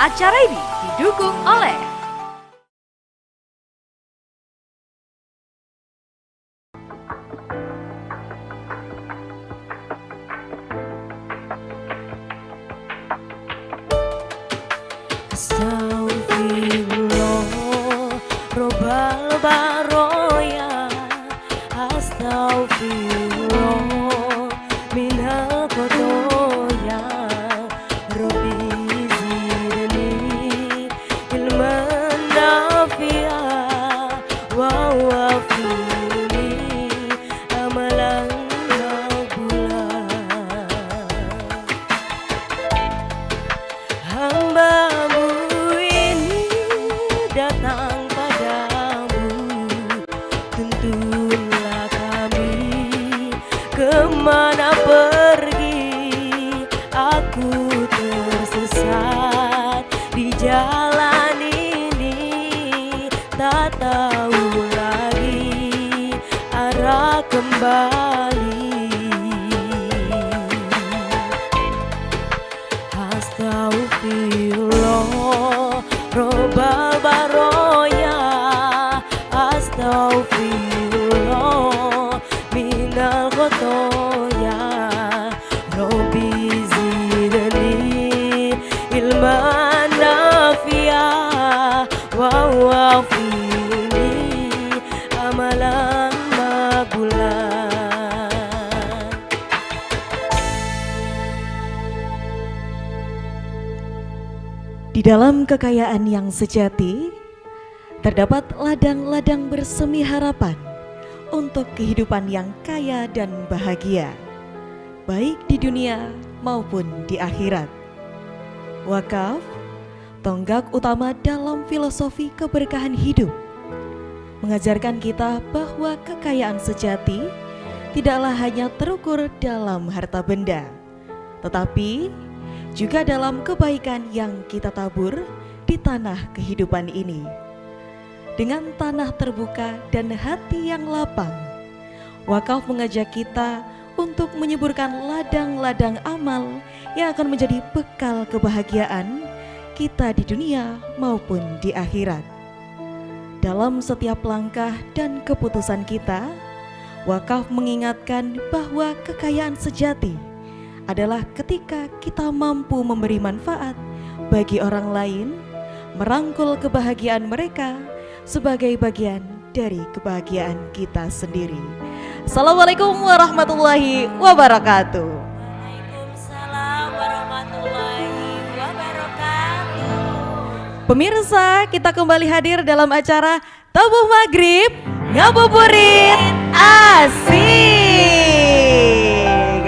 Acara ini didukung oleh Astagfirullah, Robbal Baroya. Astagfirullah, minal khotoya. Rabbi zidni ilman nafi'a wa wafini amalan maqbula. Hambamu ini datang padamu, tuntunlah kami kemana pergi. Aku tersesat di jalan ini, tak tahu lagi arah kembali. Astagfirullah, Robbal Baroya. Astagfirullah, minal khotoya. Rabbi zidni ilman nafi'a wa wafini amalan maqbula. Di dalam kekayaan yang sejati, terdapat ladang-ladang bersemi harapan untuk kehidupan yang kaya dan bahagia, baik di dunia maupun di akhirat. Wakaf, tonggak utama dalam filosofi keberkahan hidup, mengajarkan kita bahwa kekayaan sejati tidaklah hanya terukur dalam harta benda, tetapi juga dalam kebaikan yang kita tabur di tanah kehidupan ini. Dengan tanah terbuka dan hati yang lapang, wakaf mengajak kita untuk menyuburkan ladang-ladang amal yang akan menjadi bekal kebahagiaan kita di dunia maupun di akhirat. Dalam setiap langkah dan keputusan kita, wakaf mengingatkan bahwa kekayaan sejati adalah ketika kita mampu memberi manfaat bagi orang lain, merangkul kebahagiaan mereka sebagai bagian dari kebahagiaan kita sendiri. Assalamualaikum warahmatullahi wabarakatuh. Waalaikumsalam warahmatullahi wabarakatuh. Pemirsa, kita kembali hadir dalam acara Tabuh Maghrib Ngabuburit Asik.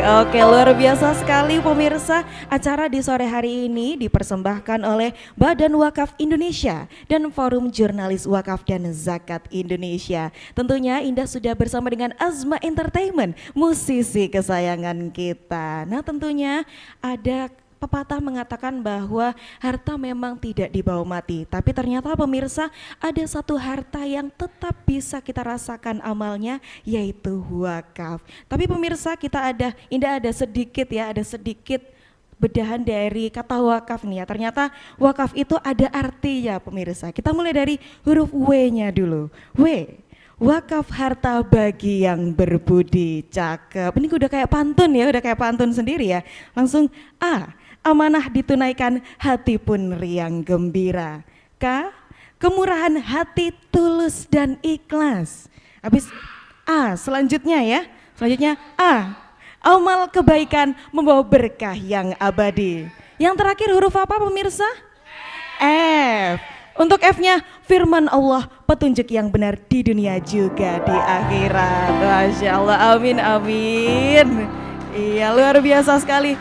Oke, luar biasa sekali pemirsa. Acara di sore hari ini dipersembahkan oleh Badan Wakaf Indonesia dan Forum Jurnalis Wakaf dan Zakat Indonesia. Tentunya Indah sudah bersama dengan Azma Entertainment, musisi kesayangan kita. Nah, tentunya ada pepatah mengatakan bahwa harta memang tidak dibawa mati, tapi ternyata pemirsa ada satu harta yang tetap bisa kita rasakan amalnya, yaitu wakaf. Tapi pemirsa, Indah ada sedikit bedahan dari kata wakaf nih ya. Ternyata wakaf itu ada artinya pemirsa. Kita mulai dari huruf W-nya dulu. W, wakaf harta bagi yang berbudi. Cakep. Ini udah kayak pantun sendiri ya. Langsung A, amanah ditunaikan hati pun riang gembira. K, kemurahan hati tulus dan ikhlas. Habis A, selanjutnya A, amal kebaikan membawa berkah yang abadi. Yang terakhir huruf apa pemirsa? F. Untuk F-nya firman Allah, petunjuk yang benar di dunia juga di akhirat. Masya Allah, amin amin. Iya, luar biasa sekali.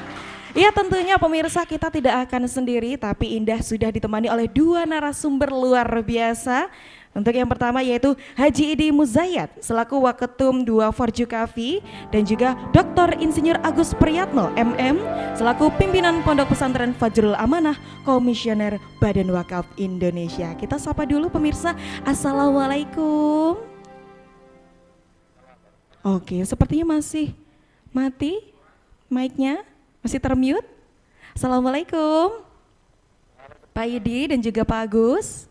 Ya, tentunya pemirsa kita tidak akan sendiri, tapi Indah sudah ditemani oleh dua narasumber luar biasa. Untuk yang pertama yaitu Haji Idi Muzayyad selaku Waketum 2 Forjukafi dan juga Dr. Insinyur Agus Priyatno MM selaku pimpinan Pondok Pesantren Fajrul Amanah, Komisioner Badan Wakaf Indonesia. Kita sapa dulu pemirsa. Assalamualaikum. Oke, sepertinya masih mati mic-nya. Masih termute? Assalamualaikum. Pak Idi dan juga Pak Agus.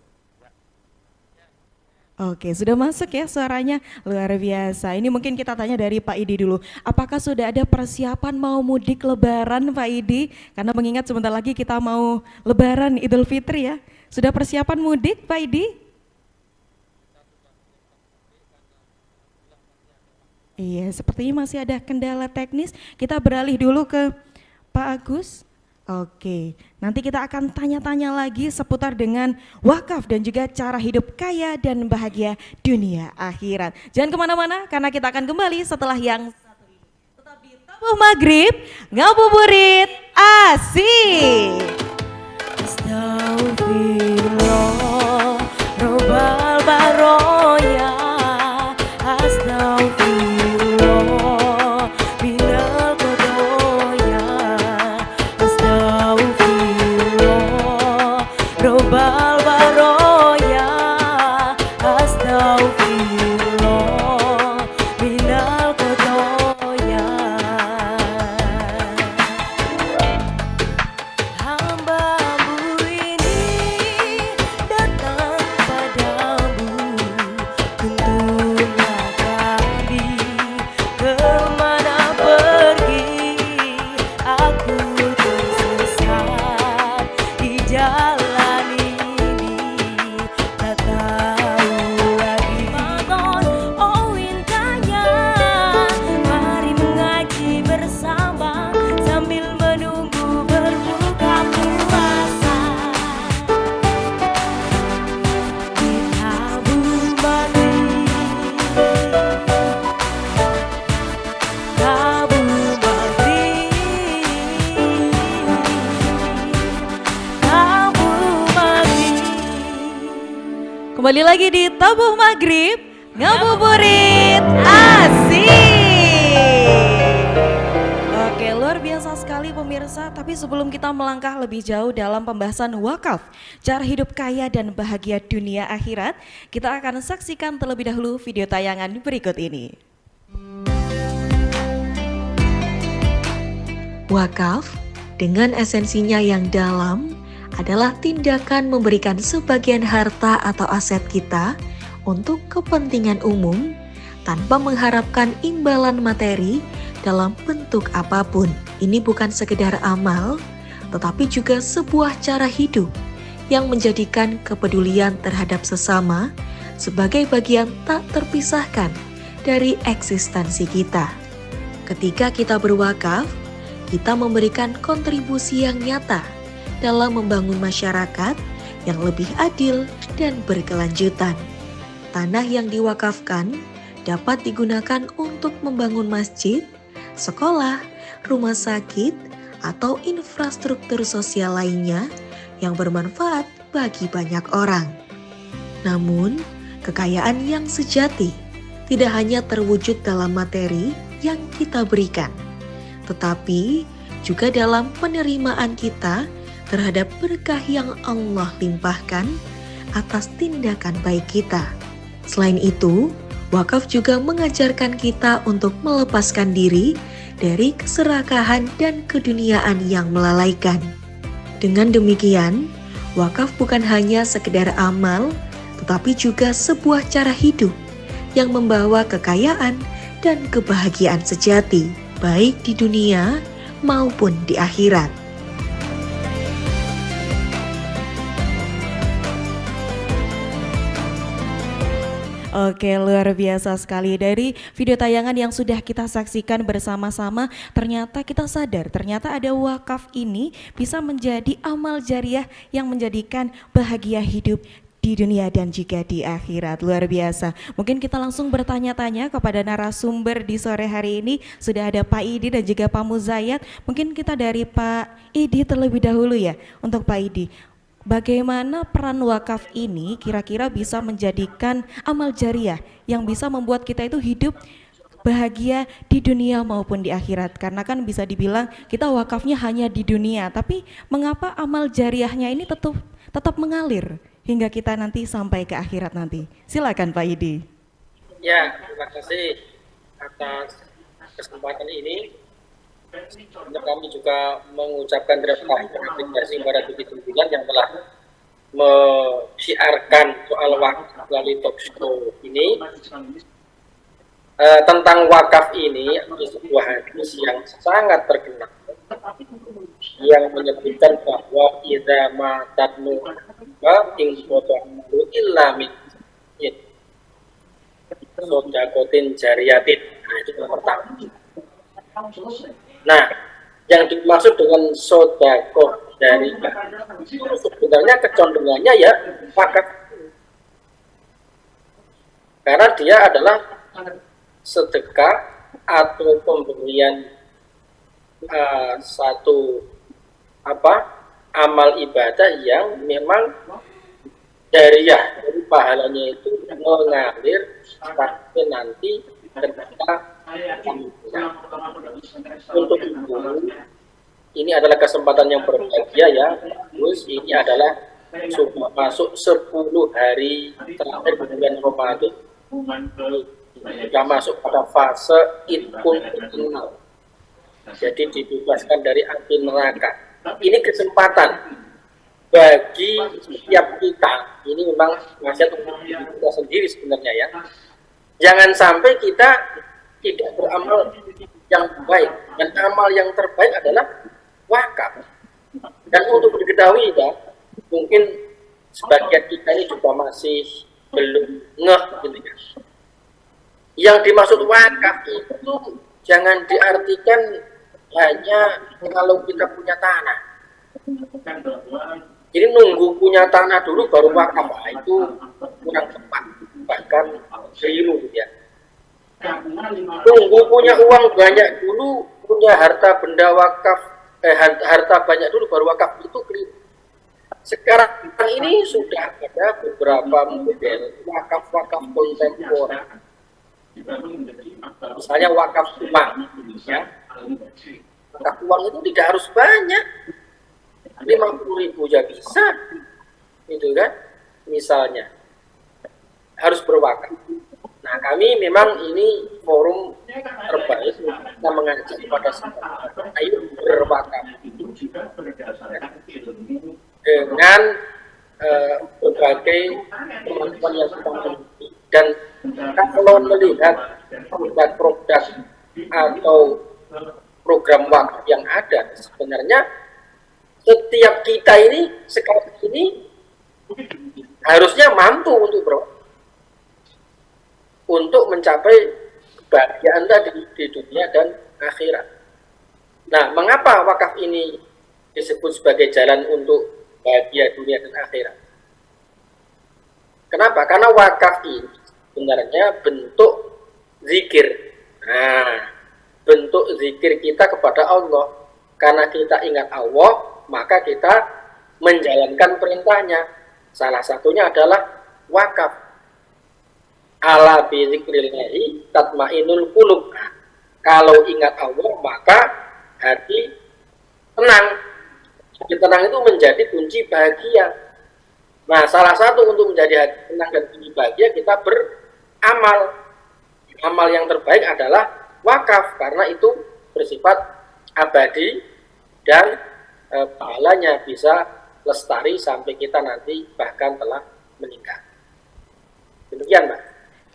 Oke, sudah masuk ya suaranya, luar biasa. Ini mungkin kita tanya dari Pak Idi dulu. Apakah sudah ada persiapan mau mudik Lebaran Pak Idi? Karena mengingat sebentar lagi kita mau Lebaran Idul Fitri ya. Sudah persiapan mudik Pak Idi? Iya, sepertinya masih ada kendala teknis. Kita beralih dulu ke Pak Agus. Oke, nanti kita akan tanya-tanya lagi seputar dengan wakaf dan juga cara hidup kaya dan bahagia dunia akhirat. Jangan kemana-mana karena kita akan kembali setelah yang satu ini. Tetap di Tabuh Maghrib, ngabuburit asik. Astagfirullah, Robbal Baroya, Astagfirullah, Minal Kodoya, Astagfirullah, Robbal Baroya, Astagfirullah, Minal Kodoya. Hamba-Mu ini datang padamu, tuntunlah kami kemana pergi. Aku tersesat di jalan ini, tak tahu lagi. Oh indahnya, mari mengaji bersama sambil menunggu berbuka puasa. Di Tabuh Maghrib, Tabuh Maghrib, Tabuh Maghrib. Kembali lagi di Tabuh Maghrib, ngabuburit asik. Oke, luar biasa sekali pemirsa. Tapi sebelum kita melangkah lebih jauh dalam pembahasan wakaf, cara hidup kaya dan bahagia dunia akhirat, kita akan saksikan terlebih dahulu video tayangan berikut ini. Wakaf dengan esensinya yang dalam adalah tindakan memberikan sebagian harta atau aset kita untuk kepentingan umum tanpa mengharapkan imbalan materi dalam bentuk apapun. Ini bukan sekedar amal, tetapi juga sebuah cara hidup yang menjadikan kepedulian terhadap sesama sebagai bagian tak terpisahkan dari eksistensi kita. Ketika kita berwakaf, kita memberikan kontribusi yang nyata dalam membangun masyarakat yang lebih adil dan berkelanjutan. Tanah yang diwakafkan dapat digunakan untuk membangun masjid, sekolah, rumah sakit, atau infrastruktur sosial lainnya yang bermanfaat bagi banyak orang. Namun, kekayaan yang sejati tidak hanya terwujud dalam materi yang kita berikan, tetapi juga dalam penerimaan kita terhadap berkah yang Allah limpahkan atas tindakan baik kita. Selain itu, wakaf juga mengajarkan kita untuk melepaskan diri dari keserakahan dan keduniaan yang melalaikan. Dengan demikian, wakaf bukan hanya sekedar amal, tetapi juga sebuah cara hidup yang membawa kekayaan dan kebahagiaan sejati, baik di dunia maupun di akhirat. Oke, luar biasa sekali. Dari video tayangan yang sudah kita saksikan bersama-sama, ternyata kita sadar, ternyata ada wakaf ini bisa menjadi amal jariah yang menjadikan bahagia hidup di dunia dan juga di akhirat. Luar biasa. Mungkin kita langsung bertanya-tanya kepada narasumber di sore hari ini. Sudah ada Pak Idi dan juga Pak Muzayat. Mungkin kita dari Pak Idi terlebih dahulu ya. Untuk Pak Idi, bagaimana peran wakaf ini kira-kira bisa menjadikan amal jariah yang bisa membuat kita itu hidup bahagia di dunia maupun di akhirat? Karena kan bisa dibilang kita wakafnya hanya di dunia, tapi mengapa amal jariahnya ini tetap mengalir hingga kita nanti sampai ke akhirat nanti? Silakan Pak Idi. Ya, terima kasih atas kesempatan ini. Kami juga mengucapkan terima kasih kepada Bukit Tunjungan yang telah mensiarkan soal wakaf melalui talk show ini. Tentang wakaf ini ada sebuah hadis yang sangat terkenal yang menyebutkan bahwa idza matatnu wa in qata'u illa min sodakotin jariyatin. Nah, itu yang pertama. Nah, yang dimaksud dengan sodakoh dari itu sebenarnya kecondongannya ya wakaf, karena dia adalah sedekah atau pemberian satu amal ibadah yang memang jariah, dari pahalanya itu mengalir sampai nanti ketika untuk itu ini adalah kesempatan yang berbahagia ya. Terus ini adalah sudah masuk 10 hari terakhir bulan Ramadan, sudah masuk pada fase itkul final, jadi dibebaskan dari api neraka. Ini kesempatan bagi setiap kita. Ini memang nasihat untuk kita sendiri sebenarnya ya. Jangan sampai kita tidak beramal yang baik, dan amal yang terbaik adalah wakaf. Dan untuk diketahui ya, mungkin sebagian kita ini juga masih belum ngeh gitu ya. Yang dimaksud wakaf itu jangan diartikan hanya kalau kita punya tanah. Jadi nunggu punya tanah dulu baru wakaf, itu kurang tepat, bahkan keliru gitu ya. Tunggu punya uang banyak dulu, punya harta benda wakaf, harta banyak dulu baru wakaf, itu keliru. Sekarang ini sudah ada beberapa model wakaf-wakaf kontemporer. Misalnya wakaf uang, ya. Wakaf uang itu tidak harus banyak, 50.000 ya bisa, itu kan, misalnya harus berwakaf. Nah, kami memang ini forum terbaik kita mengajak kepada semua, ayo berwakaf dengan berbagai teman-teman yang kita miliki. Dan kalau melihat produk-produk atau program wakaf yang ada, sebenarnya setiap kita ini sekarang ini harusnya mampu untuk mencapai kebahagiaan di dunia dan akhirat. Nah, mengapa wakaf ini disebut sebagai jalan untuk bahagia dunia dan akhirat? Kenapa? Karena wakaf ini sebenarnya bentuk zikir. Nah, bentuk zikir kita kepada Allah. Karena kita ingat Allah, maka kita menjalankan perintahnya. Salah satunya adalah wakaf. Ala bi zikrillahi tatmainul qulub. Kalau ingat Allah, maka hati tenang. Hati tenang itu menjadi kunci bahagia. Nah, salah satu untuk menjadi hati tenang dan kunci bahagia, kita beramal. Amal yang terbaik adalah wakaf, karena itu bersifat abadi dan pahalanya bisa lestari sampai kita nanti bahkan telah meninggal. Demikian, Mbak.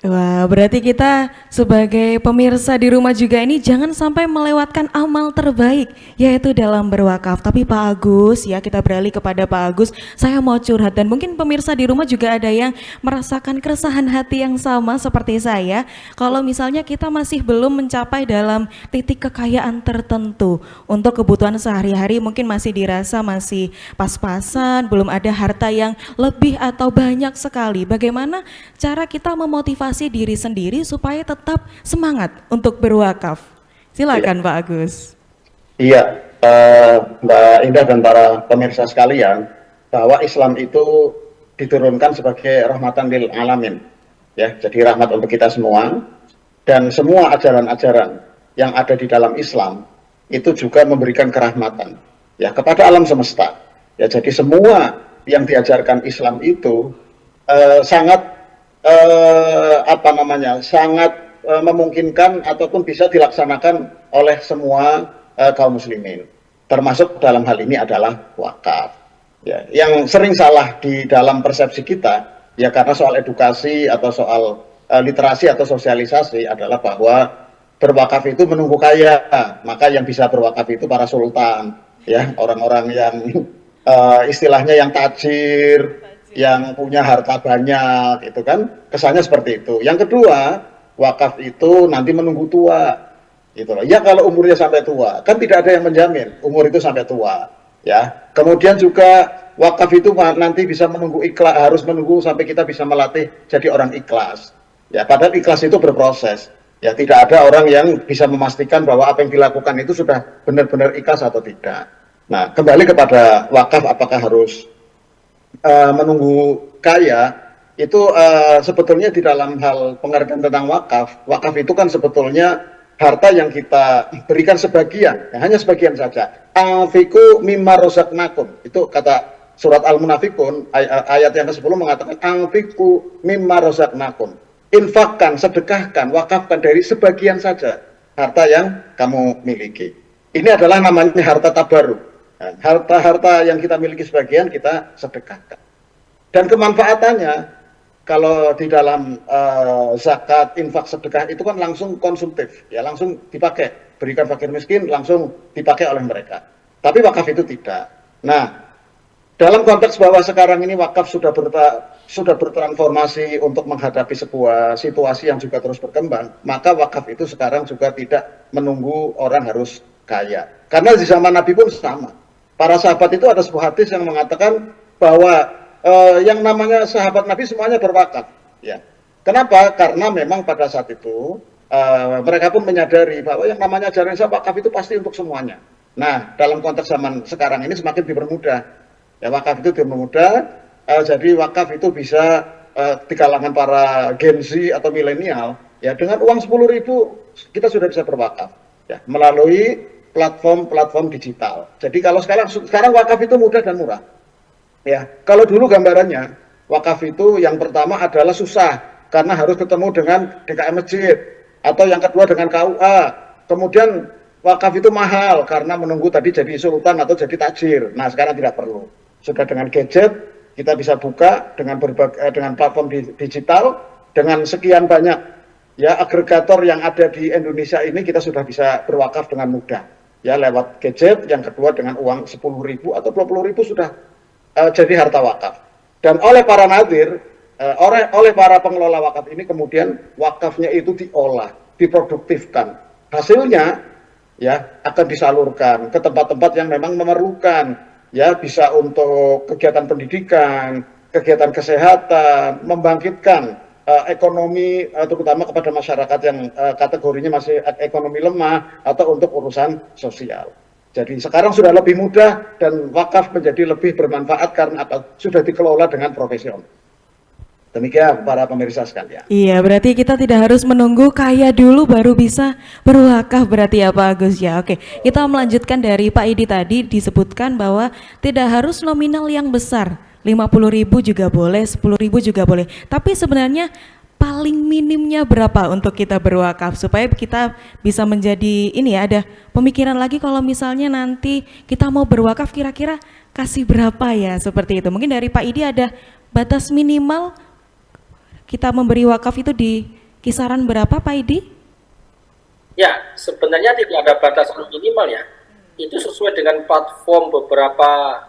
Wah, berarti kita sebagai pemirsa di rumah juga ini jangan sampai melewatkan amal terbaik, yaitu dalam berwakaf. Tapi Pak Agus, ya kita beralih kepada Pak Agus, saya mau curhat dan mungkin pemirsa di rumah juga ada yang merasakan keresahan hati yang sama seperti saya. Kalau misalnya kita masih belum mencapai dalam titik kekayaan tertentu, untuk kebutuhan sehari-hari mungkin masih dirasa masih pas-pasan, belum ada harta yang lebih atau banyak sekali. Bagaimana cara kita memotivasi diri sendiri supaya tetap semangat untuk berwakaf? Silakan Pak Agus. Iya, Mbak Indah dan para pemirsa sekalian, bahwa Islam itu diturunkan sebagai rahmatan lil alamin, ya, jadi rahmat untuk kita semua, dan semua ajaran-ajaran yang ada di dalam Islam itu juga memberikan kerahmatan, ya, kepada alam semesta. Ya, jadi semua yang diajarkan Islam itu sangat sangat memungkinkan ataupun bisa dilaksanakan oleh semua kaum muslimin, termasuk dalam hal ini adalah wakaf. Ya, yang sering salah di dalam persepsi kita ya karena soal edukasi atau soal literasi atau sosialisasi adalah bahwa berwakaf itu menunggu kaya, maka yang bisa berwakaf itu para sultan, ya orang-orang yang istilahnya yang tajir, yang punya harta banyak, itu kan kesannya seperti itu. Yang kedua, wakaf itu nanti menunggu tua, gitu loh. Ya kalau umurnya sampai tua, kan tidak ada yang menjamin umur itu sampai tua. Ya, kemudian juga wakaf itu nanti bisa menunggu ikhlas, harus menunggu sampai kita bisa melatih jadi orang ikhlas. Ya, padahal ikhlas itu berproses. Ya, tidak ada orang yang bisa memastikan bahwa apa yang dilakukan itu sudah benar-benar ikhlas atau tidak. Nah, kembali kepada wakaf, apakah harus menunggu kaya? Itu sebetulnya di dalam hal pengertian tentang wakaf, wakaf itu kan sebetulnya harta yang kita berikan sebagian, ya, hanya sebagian saja. Anfiku mimma rozaqnakum. Itu kata surat Al-Munafikun ayat yang ke-10 mengatakan anfiku mimma rozaqnakum. Infakkan, sedekahkan, wakafkan dari sebagian saja harta yang kamu miliki. Ini adalah namanya harta tabarruk. Nah, harta-harta yang kita miliki sebagian kita sedekahkan. Dan kemanfaatannya kalau di dalam zakat, infak, sedekah itu kan langsung konsumtif, ya langsung dipakai, berikan fakir miskin langsung dipakai oleh mereka. Tapi wakaf itu tidak. Nah, dalam konteks bahwa sekarang ini wakaf sudah bertransformasi untuk menghadapi sebuah situasi yang juga terus berkembang, maka wakaf itu sekarang juga tidak menunggu orang harus kaya. Karena di zaman Nabi pun sama. Para sahabat itu ada sebuah hadis yang mengatakan bahwa yang namanya sahabat Nabi semuanya berwakaf, ya. Kenapa? Karena memang pada saat itu mereka pun menyadari bahwa yang namanya ajaran Islam wakaf itu pasti untuk semuanya. Nah, dalam konteks zaman sekarang ini semakin dipermudah. Ya, wakaf itu dipermudah. Jadi wakaf itu bisa di kalangan para Gen Z atau milenial, ya dengan uang 10.000 kita sudah bisa berwakaf, ya melalui platform-platform digital. Jadi kalau sekarang wakaf itu mudah dan murah. Ya, kalau dulu gambarannya wakaf itu yang pertama adalah susah karena harus ketemu dengan DKM masjid atau yang kedua dengan KUA. Kemudian wakaf itu mahal karena menunggu tadi jadi sultan atau jadi tajir. Nah, sekarang tidak perlu. Sudah dengan gadget kita bisa buka dengan dengan platform digital dengan sekian banyak ya agregator yang ada di Indonesia ini kita sudah bisa berwakaf dengan mudah. Ya lewat gadget, yang kedua dengan uang 10.000 atau 20.000 sudah jadi harta wakaf. Dan oleh para nadir, oleh para pengelola wakaf ini kemudian wakafnya itu diolah, diproduktifkan. Hasilnya ya akan disalurkan ke tempat-tempat yang memang memerlukan, ya bisa untuk kegiatan pendidikan, kegiatan kesehatan, membangkitkan ekonomi terutama kepada masyarakat yang kategorinya masih ekonomi lemah atau untuk urusan sosial. Jadi sekarang sudah lebih mudah dan wakaf menjadi lebih bermanfaat karena apa? Sudah dikelola dengan profesional. Demikian para pemirsa sekalian. Iya, berarti kita tidak harus menunggu kaya dulu baru bisa berwakaf berarti ya Pak Agus ya. Oke, kita melanjutkan dari Pak Idi tadi disebutkan bahwa tidak harus nominal yang besar. 50.000 juga boleh, 10.000 juga boleh. Tapi sebenarnya paling minimnya berapa untuk kita berwakaf supaya kita bisa menjadi ini ya, ada pemikiran lagi kalau misalnya nanti kita mau berwakaf kira-kira kasih berapa ya, seperti itu. Mungkin dari Pak Idi ada batas minimal kita memberi wakaf itu di kisaran berapa Pak Idi? Ya, sebenarnya tidak ada batasan minimal ya. Itu sesuai dengan platform beberapa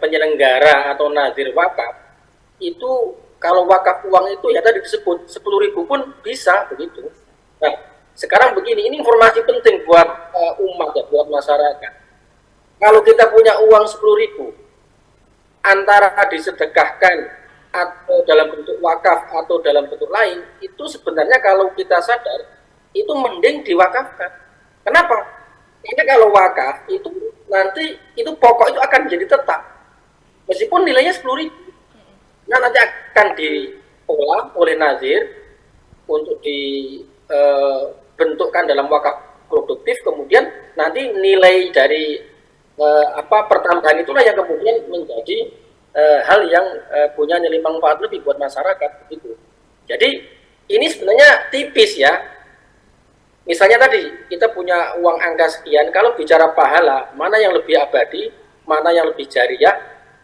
penyelenggara atau nadir wakaf. Itu kalau wakaf uang itu ya tadi disebut 10.000 pun bisa begitu. Nah, sekarang begini, ini informasi penting buat umat ya, buat masyarakat. Kalau kita punya uang 10.000, antara disedekahkan atau dalam bentuk wakaf atau dalam bentuk lain, itu sebenarnya kalau kita sadar, itu mending diwakafkan. Kenapa? Karena kalau wakaf itu nanti itu pokok itu akan jadi tetap, meskipun nilainya 10.000. Nah, nanti akan diolah oleh nazir untuk dibentukkan dalam wakaf produktif, kemudian nanti nilai dari pertambahan itulah yang kemudian menjadi hal yang punya nilai manfaat lebih buat masyarakat begitu. Jadi ini sebenarnya tipis ya. Misalnya tadi kita punya uang angka sekian, kalau bicara pahala mana yang lebih abadi, mana yang lebih jariah,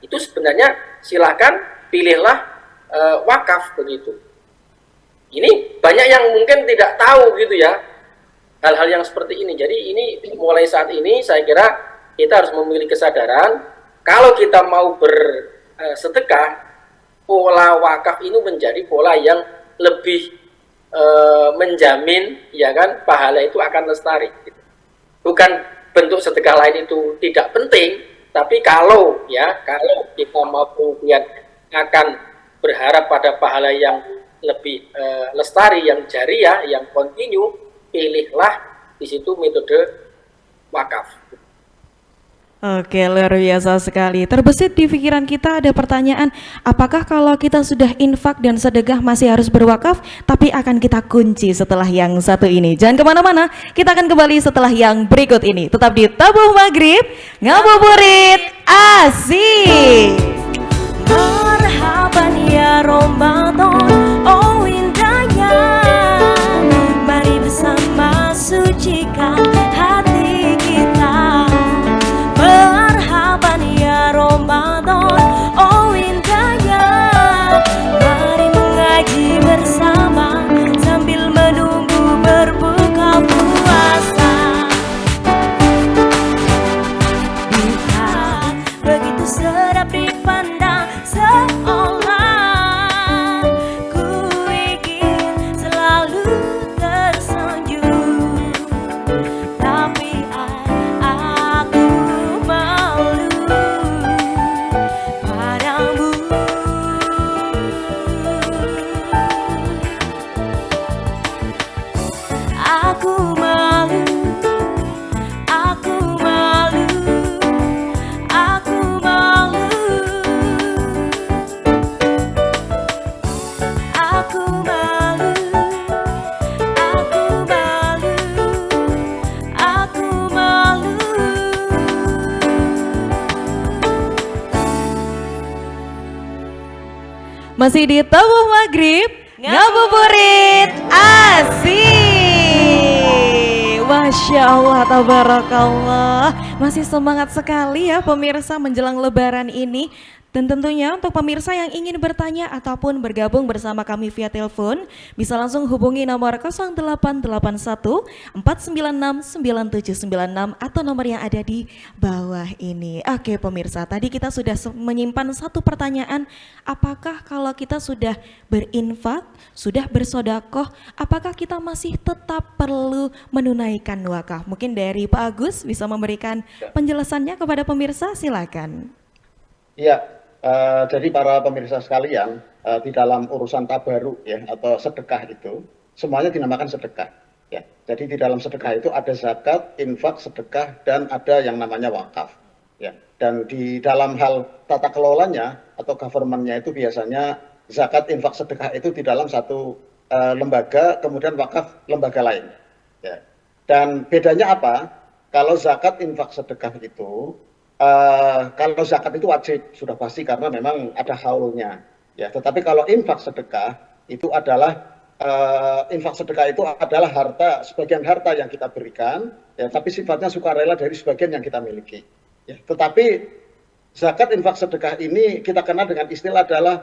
itu sebenarnya silakan pilihlah wakaf begitu. Ini banyak yang mungkin tidak tahu gitu ya, hal-hal yang seperti ini. Jadi ini mulai saat ini saya kira kita harus memiliki kesadaran kalau kita mau bersedekah, pola wakaf ini menjadi pola yang lebih menjamin ya kan pahala itu akan lestari. Bukan bentuk sedekah lain itu tidak penting, tapi kalau kita mau kemudian akan berharap pada pahala yang lebih lestari, yang jariah, yang kontinu, pilihlah di situ metode wakaf. Oke, luar biasa sekali. Terbesit di pikiran kita ada pertanyaan, apakah kalau kita sudah infak dan sedekah masih harus berwakaf, tapi akan kita kunci setelah yang satu ini. Jangan kemana-mana, kita akan kembali setelah yang berikut ini. Tetap di Tabuh Maghrib, ngabuburit asik. Marhaban ya Ramadan, oh indahnya, mari bersama sucikan hati kita. Marhaban ya Ramadan, oh indahnya, mari mengaji bersama sambil menunggu berbuka puasa. Lihat, begitu sedap dipandang, seolah ku ingin selalu tersenyum, tapi aku malu padamu. Aku malu, aku malu, aku malu, aku malu, aku malu, aku malu. Masih di Tabuh Maghrib, ngabuburit asik. Masya Allah, tabarakallah. Masih semangat sekali ya pemirsa menjelang lebaran ini. Dan tentunya untuk pemirsa yang ingin bertanya ataupun bergabung bersama kami via telepon, bisa langsung hubungi nomor 0881 496 9796 atau nomor yang ada di bawah ini. Oke pemirsa, tadi kita sudah menyimpan satu pertanyaan, apakah kalau kita sudah berinfak, sudah bersodakoh, apakah kita masih tetap perlu menunaikan wakaf? Mungkin dari Pak Agus bisa memberikan penjelasannya kepada pemirsa, silakan. Iya, jadi para pemirsa sekalian, di dalam urusan tabaruk ya atau sedekah itu semuanya dinamakan sedekah. Ya, jadi di dalam sedekah itu ada zakat, infak, sedekah, dan ada yang namanya wakaf. Ya, dan di dalam hal tata kelolanya atau government-nya itu biasanya zakat, infak, sedekah itu di dalam satu lembaga, kemudian wakaf lembaga lain. Ya. Dan bedanya apa? Kalau zakat, infak, sedekah itu kalau zakat itu wajib, sudah pasti karena memang ada haulnya. Ya, tetapi kalau infak sedekah itu adalah infak sedekah itu adalah harta, sebagian harta yang kita berikan, ya, tapi sifatnya sukarela dari sebagian yang kita miliki. Ya, tetapi zakat, infak, sedekah ini kita kenal dengan istilah adalah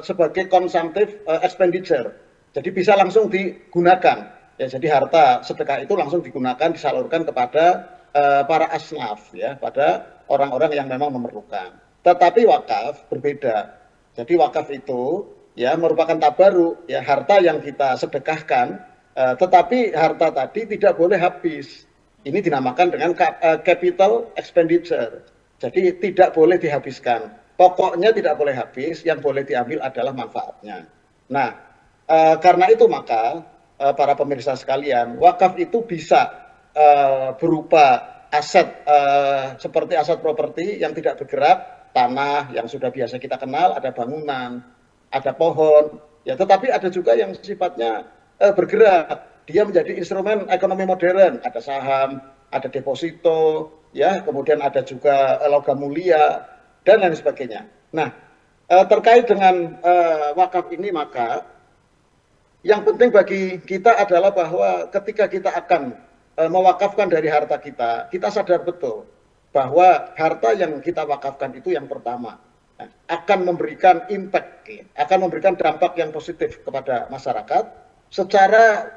sebagai consumptive expenditure. Jadi bisa langsung digunakan. Ya, jadi harta sedekah itu langsung digunakan, disalurkan kepada para asnaf, ya, pada orang-orang yang memang memerlukan. Tetapi wakaf berbeda. Jadi wakaf itu ya merupakan tabaruk, ya, harta yang kita sedekahkan, tetapi harta tadi tidak boleh habis. Ini dinamakan dengan capital expenditure. Jadi tidak boleh dihabiskan. Pokoknya tidak boleh habis, yang boleh diambil adalah manfaatnya. Nah, karena itu maka para pemirsa sekalian, wakaf itu bisa berupa aset seperti aset properti yang tidak bergerak, tanah yang sudah biasa kita kenal, ada bangunan, ada pohon, ya, tetapi ada juga yang sifatnya bergerak, dia menjadi instrumen ekonomi modern, ada saham, ada deposito, ya, kemudian ada juga logam mulia dan lain sebagainya. Nah, terkait dengan wakaf ini maka yang penting bagi kita adalah bahwa ketika kita akan mewakafkan dari harta kita, kita sadar betul bahwa harta yang kita wakafkan itu yang pertama akan memberikan impact, akan memberikan dampak yang positif kepada masyarakat secara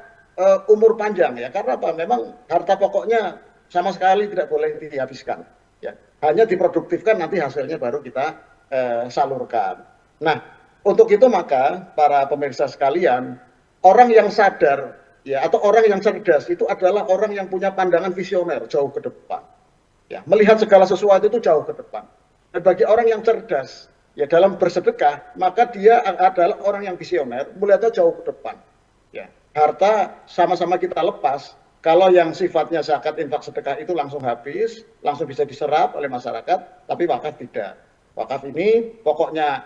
umur panjang ya. Karena apa? Memang harta pokoknya sama sekali tidak boleh dihabiskan. Ya, hanya diproduktifkan, nanti hasilnya baru kita salurkan. Nah, untuk itu maka para pemirsa sekalian, orang yang sadar ya atau orang yang cerdas itu adalah orang yang punya pandangan visioner jauh ke depan. Ya, melihat segala sesuatu itu jauh ke depan. Dan bagi orang yang cerdas, ya dalam bersedekah, maka dia adalah orang yang visioner, melihatnya jauh ke depan. Ya, harta sama-sama kita lepas. Kalau yang sifatnya zakat, infak, sedekah itu langsung habis, langsung bisa diserap oleh masyarakat, tapi wakaf tidak. Wakaf ini pokoknya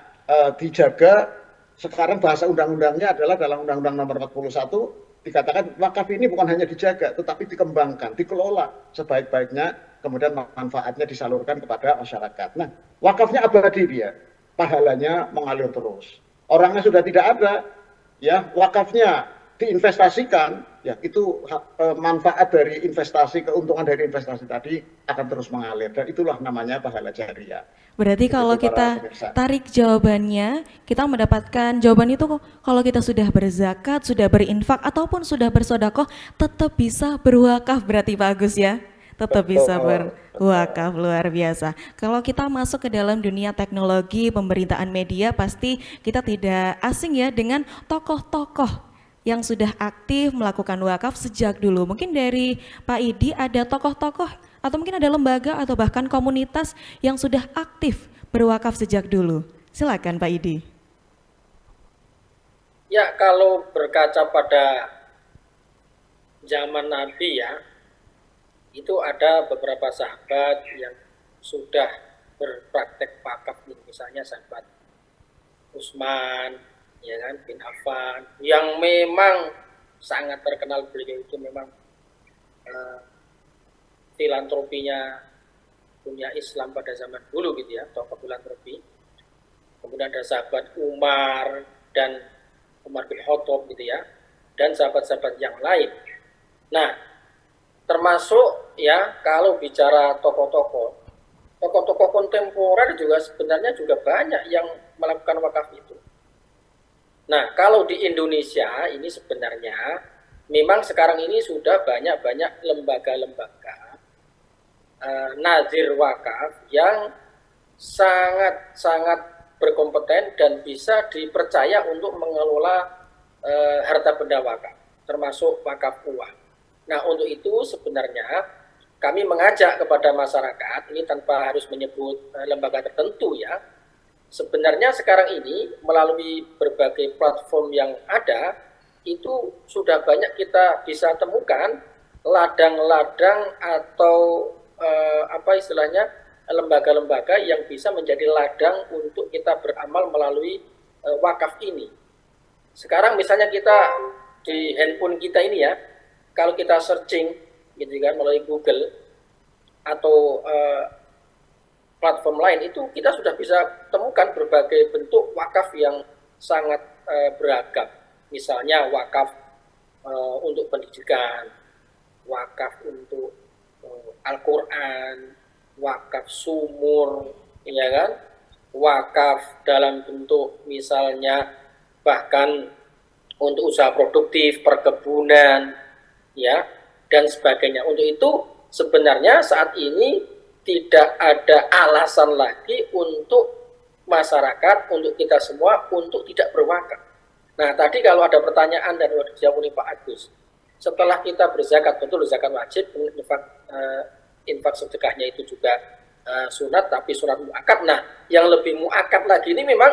dijaga. Sekarang bahasa undang-undangnya adalah dalam Undang-Undang Nomor 41 dikatakan wakaf ini bukan hanya dijaga, tetapi dikembangkan, dikelola sebaik-baiknya. Kemudian manfaatnya disalurkan kepada masyarakat. Nah, wakafnya abadi dia, pahalanya mengalir terus. Orangnya sudah tidak ada, ya wakafnya diinvestasikan, ya itu manfaat dari investasi, keuntungan dari investasi tadi akan terus mengalir. Dan itulah namanya pahala jariah. Berarti kalau kita tarik jawabannya, kita mendapatkan jawaban itu kalau kita sudah berzakat, sudah berinfak, ataupun sudah bersodakoh, tetap bisa berwakaf berarti Pak Agus ya? Tetap bisa berwakaf, luar biasa. Kalau kita masuk ke dalam dunia teknologi, pemberitaan media, pasti kita tidak asing ya dengan tokoh-tokoh yang sudah aktif melakukan wakaf sejak dulu. Mungkin dari Pak Idi ada tokoh-tokoh atau mungkin ada lembaga atau bahkan komunitas yang sudah aktif berwakaf sejak dulu. Silakan Pak Idi. Ya, kalau berkaca pada zaman Nabi ya, itu ada beberapa sahabat yang sudah berpraktek wakaf, misalnya sahabat Utsman, ya kan, bin Affan, yang memang sangat terkenal. Beliau itu memang filantropinya dunia Islam pada zaman dulu gitu ya, tokoh filantropi. Kemudian ada sahabat Umar dan Umar bin Khattab gitu ya, dan sahabat-sahabat yang lain. Nah, termasuk ya kalau bicara tokoh-tokoh kontemporer juga sebenarnya juga banyak yang melakukan wakaf itu. Nah, kalau di Indonesia ini sebenarnya memang sekarang ini sudah banyak lembaga-lembaga nazir wakaf yang sangat berkompeten dan bisa dipercaya untuk mengelola harta benda wakaf, termasuk wakaf uang. Nah, untuk itu sebenarnya kami mengajak kepada masyarakat, ini tanpa harus menyebut lembaga tertentu ya, sebenarnya sekarang ini melalui berbagai platform yang ada, itu sudah banyak kita bisa temukan ladang-ladang atau lembaga-lembaga yang bisa menjadi ladang untuk kita beramal melalui wakaf ini. Sekarang misalnya kita di handphone kita ini ya, kalau kita searching gitu kan melalui Google atau platform lain, itu kita sudah bisa temukan berbagai bentuk wakaf yang sangat beragam. Misalnya wakaf untuk pendidikan, wakaf untuk Al-Quran, wakaf sumur, ya kan? Wakaf dalam bentuk misalnya bahkan untuk usaha produktif, perkebunan, ya, dan sebagainya. Untuk itu sebenarnya saat ini tidak ada alasan lagi untuk masyarakat, untuk kita semua untuk tidak berwakaf. Nah, tadi kalau ada pertanyaan dan dijawab oleh Pak Agus, setelah kita berzakat, betul zakat wajib, infak sedekahnya itu juga sunat, tapi sunat muakkad. Nah, yang lebih muakkad lagi ini memang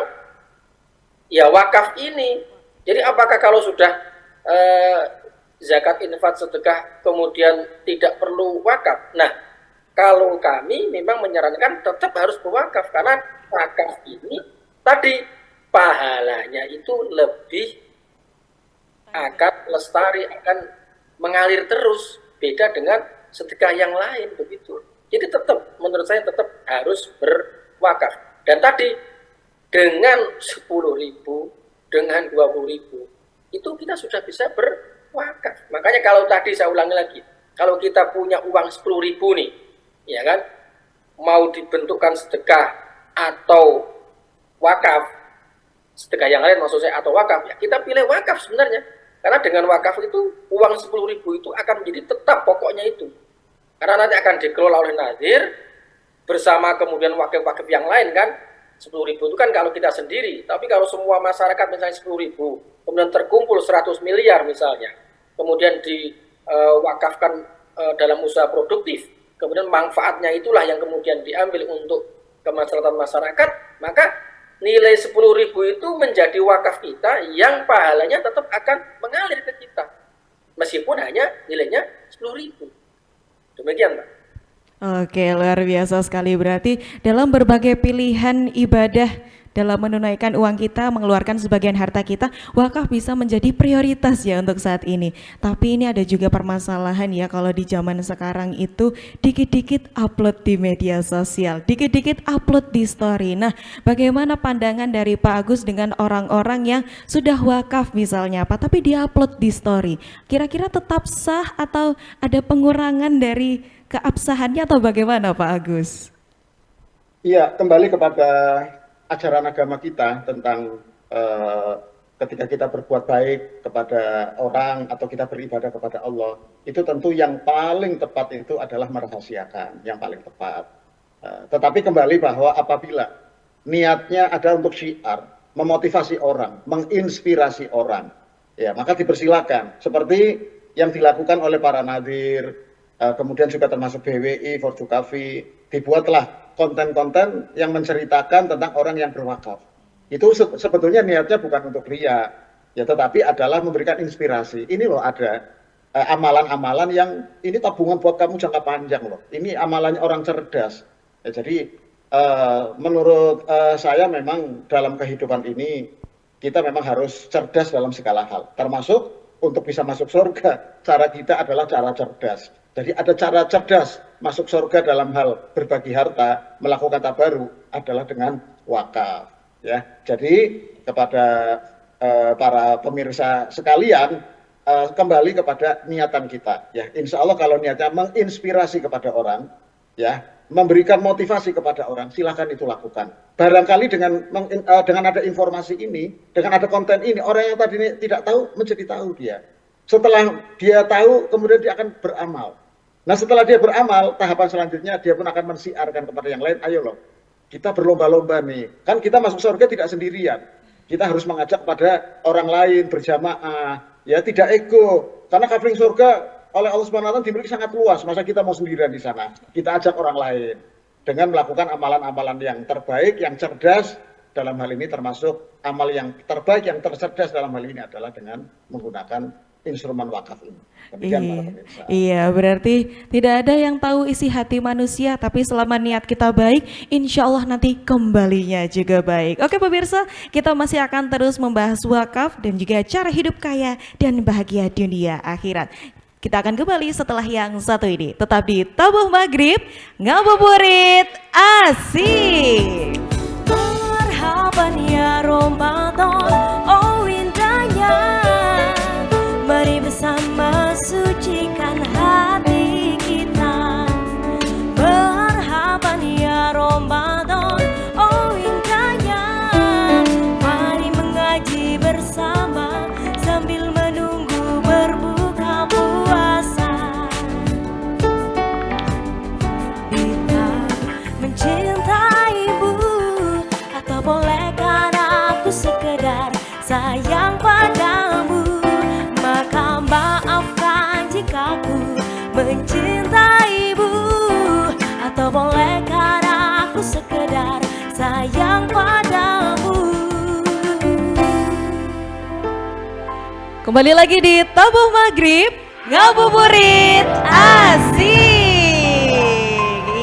ya wakaf ini. Jadi apakah kalau sudah zakat, infak, sedekah kemudian tidak perlu wakaf? Nah, kalau kami memang menyarankan tetap harus berwakaf, karena wakaf ini tadi pahalanya itu lebih akan lestari, akan mengalir terus, beda dengan sedekah yang lain begitu. Jadi tetap, menurut saya tetap harus berwakaf. Dan tadi dengan 10.000, dengan 20.000 itu kita sudah bisa berwakaf. Makanya kalau tadi saya ulangi lagi, kalau kita punya uang 10.000 nih, ya kan, mau dibentukkan sedekah atau wakaf, sedekah yang lain maksud saya atau wakaf, ya kita pilih wakaf sebenarnya. Karena dengan wakaf itu uang 10.000 itu akan menjadi tetap pokoknya itu. Karena nanti akan dikelola oleh nazir bersama kemudian wakaf-wakaf yang lain kan. 10.000 itu kan kalau kita sendiri, tapi kalau semua masyarakat misalnya 10.000, kemudian terkumpul 100 miliar misalnya, kemudian diwakafkan dalam usaha produktif, kemudian manfaatnya itulah yang kemudian diambil untuk kemaslahatan masyarakat, maka nilai 10.000 itu menjadi wakaf kita yang pahalanya tetap akan mengalir ke kita, meskipun hanya nilainya 10.000. Demikian, Pak. Oke, luar biasa sekali. Berarti dalam berbagai pilihan ibadah, dalam menunaikan uang kita, mengeluarkan sebagian harta kita, wakaf bisa menjadi prioritas ya untuk saat ini. Tapi ini ada juga permasalahan ya, kalau di zaman sekarang itu dikit-dikit upload di media sosial, dikit-dikit upload di story. Nah, bagaimana pandangan dari Pak Agus dengan orang-orang yang sudah wakaf misalnya Pak, tapi di-upload di story? Kira-kira tetap sah atau ada pengurangan dari keabsahannya atau bagaimana Pak Agus? Iya, kembali kepada ajaran agama kita tentang ketika kita berbuat baik kepada orang atau kita beribadah kepada Allah, itu tentu yang paling tepat itu adalah merahasiakan, yang paling tepat. Tetapi kembali bahwa apabila niatnya ada untuk syiar, memotivasi orang, menginspirasi orang, ya maka dipersilakan. Seperti yang dilakukan oleh para nadir, kemudian juga termasuk BWI, Forjukavi, dibuatlah konten-konten yang menceritakan tentang orang yang berwakaf. Itu sebetulnya niatnya bukan untuk ria, ya, tetapi adalah memberikan inspirasi. Ini loh ada amalan-amalan yang ini tabungan buat kamu jangka panjang loh. Ini amalannya orang cerdas. Ya, jadi menurut saya memang dalam kehidupan ini kita memang harus cerdas dalam segala hal, termasuk untuk bisa masuk surga. Cara kita adalah cara cerdas. Jadi ada cara cerdas masuk surga dalam hal berbagi harta, melakukan tabaruk adalah dengan wakaf. Ya, jadi kepada para pemirsa sekalian, kembali kepada niatan kita. Ya, insya Allah kalau niatnya menginspirasi kepada orang, ya, memberikan motivasi kepada orang, silahkan itu lakukan. Barangkali dengan ada informasi ini, dengan ada konten ini, orang yang tadi tidak tahu menjadi tahu dia. Setelah dia tahu, kemudian dia akan beramal. Nah, setelah dia beramal, tahapan selanjutnya dia pun akan mensiarkan kepada yang lain, ayo loh, kita berlomba-lomba nih. Kan kita masuk surga tidak sendirian. Kita harus mengajak pada orang lain, berjamaah, ya, tidak ego. Karena covering surga oleh Allah Subhanahu wa taala dimiliki sangat luas, masa kita mau sendirian di sana? Kita ajak orang lain dengan melakukan amalan-amalan yang terbaik, yang cerdas. Dalam hal ini termasuk amal yang terbaik, yang tercerdas dalam hal ini adalah dengan menggunakan instrumen wakaf ini. Iya, berarti tidak ada yang tahu isi hati manusia, tapi selama niat kita baik, insya Allah nanti kembalinya juga baik. Oke pemirsa, kita masih akan terus membahas wakaf dan juga cara hidup kaya dan bahagia dunia akhirat. Kita akan kembali setelah yang satu ini. Tetap di Tabuh Maghrib, ngabuburit asik. Marhaban ya Ramadan, oh indahnya. Mari bersama sucikan hati kita. Marhaban ya Ramadan, oh indahnya. Mari mengaji bersama sambil menunggu berbuka puasa. Kita mencintaimu, atau bolehkan aku sekedar sayang padamu? Maka maafkan jika ku mencintaimu, atau bolehkan aku sekedar sayang padamu? Kembali lagi di Tabuh Maghrib, ngabuburit asik.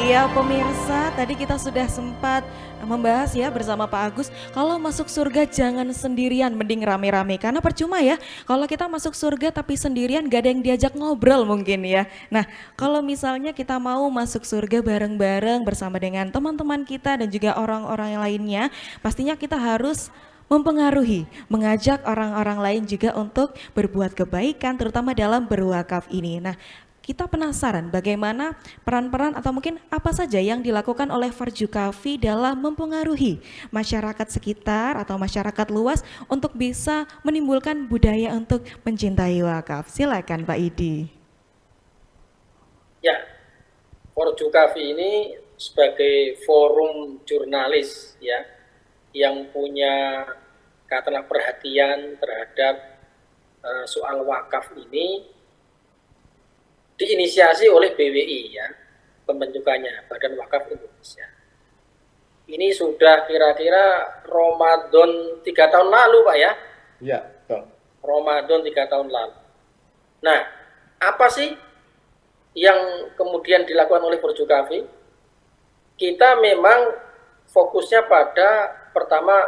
Iya pemirsa, tadi kita sudah sempat membahas ya bersama Pak Agus, kalau masuk surga jangan sendirian, mending rame-rame, karena percuma ya kalau kita masuk surga tapi sendirian gak ada yang diajak ngobrol mungkin ya. Nah, kalau misalnya kita mau masuk surga bareng-bareng bersama dengan teman-teman kita dan juga orang-orang yang lainnya, pastinya kita harus mempengaruhi, mengajak orang-orang lain juga untuk berbuat kebaikan, terutama dalam berwakaf ini. Nah, kita penasaran bagaimana peran-peran atau mungkin apa saja yang dilakukan oleh Farjukafi dalam mempengaruhi masyarakat sekitar atau masyarakat luas untuk bisa menimbulkan budaya untuk mencintai wakaf. Silakan Pak Idi. Ya, Farjukafi ini sebagai forum jurnalis ya yang punya katakanlah perhatian terhadap soal wakaf ini diinisiasi oleh BWI ya, pembentukannya Badan Wakaf Indonesia. Ini sudah kira-kira Ramadan 3 tahun lalu Pak ya? Iya, betul. Ramadan 3 tahun lalu. Nah, apa sih yang kemudian dilakukan oleh Farjukafi? Kita memang fokusnya pada pertama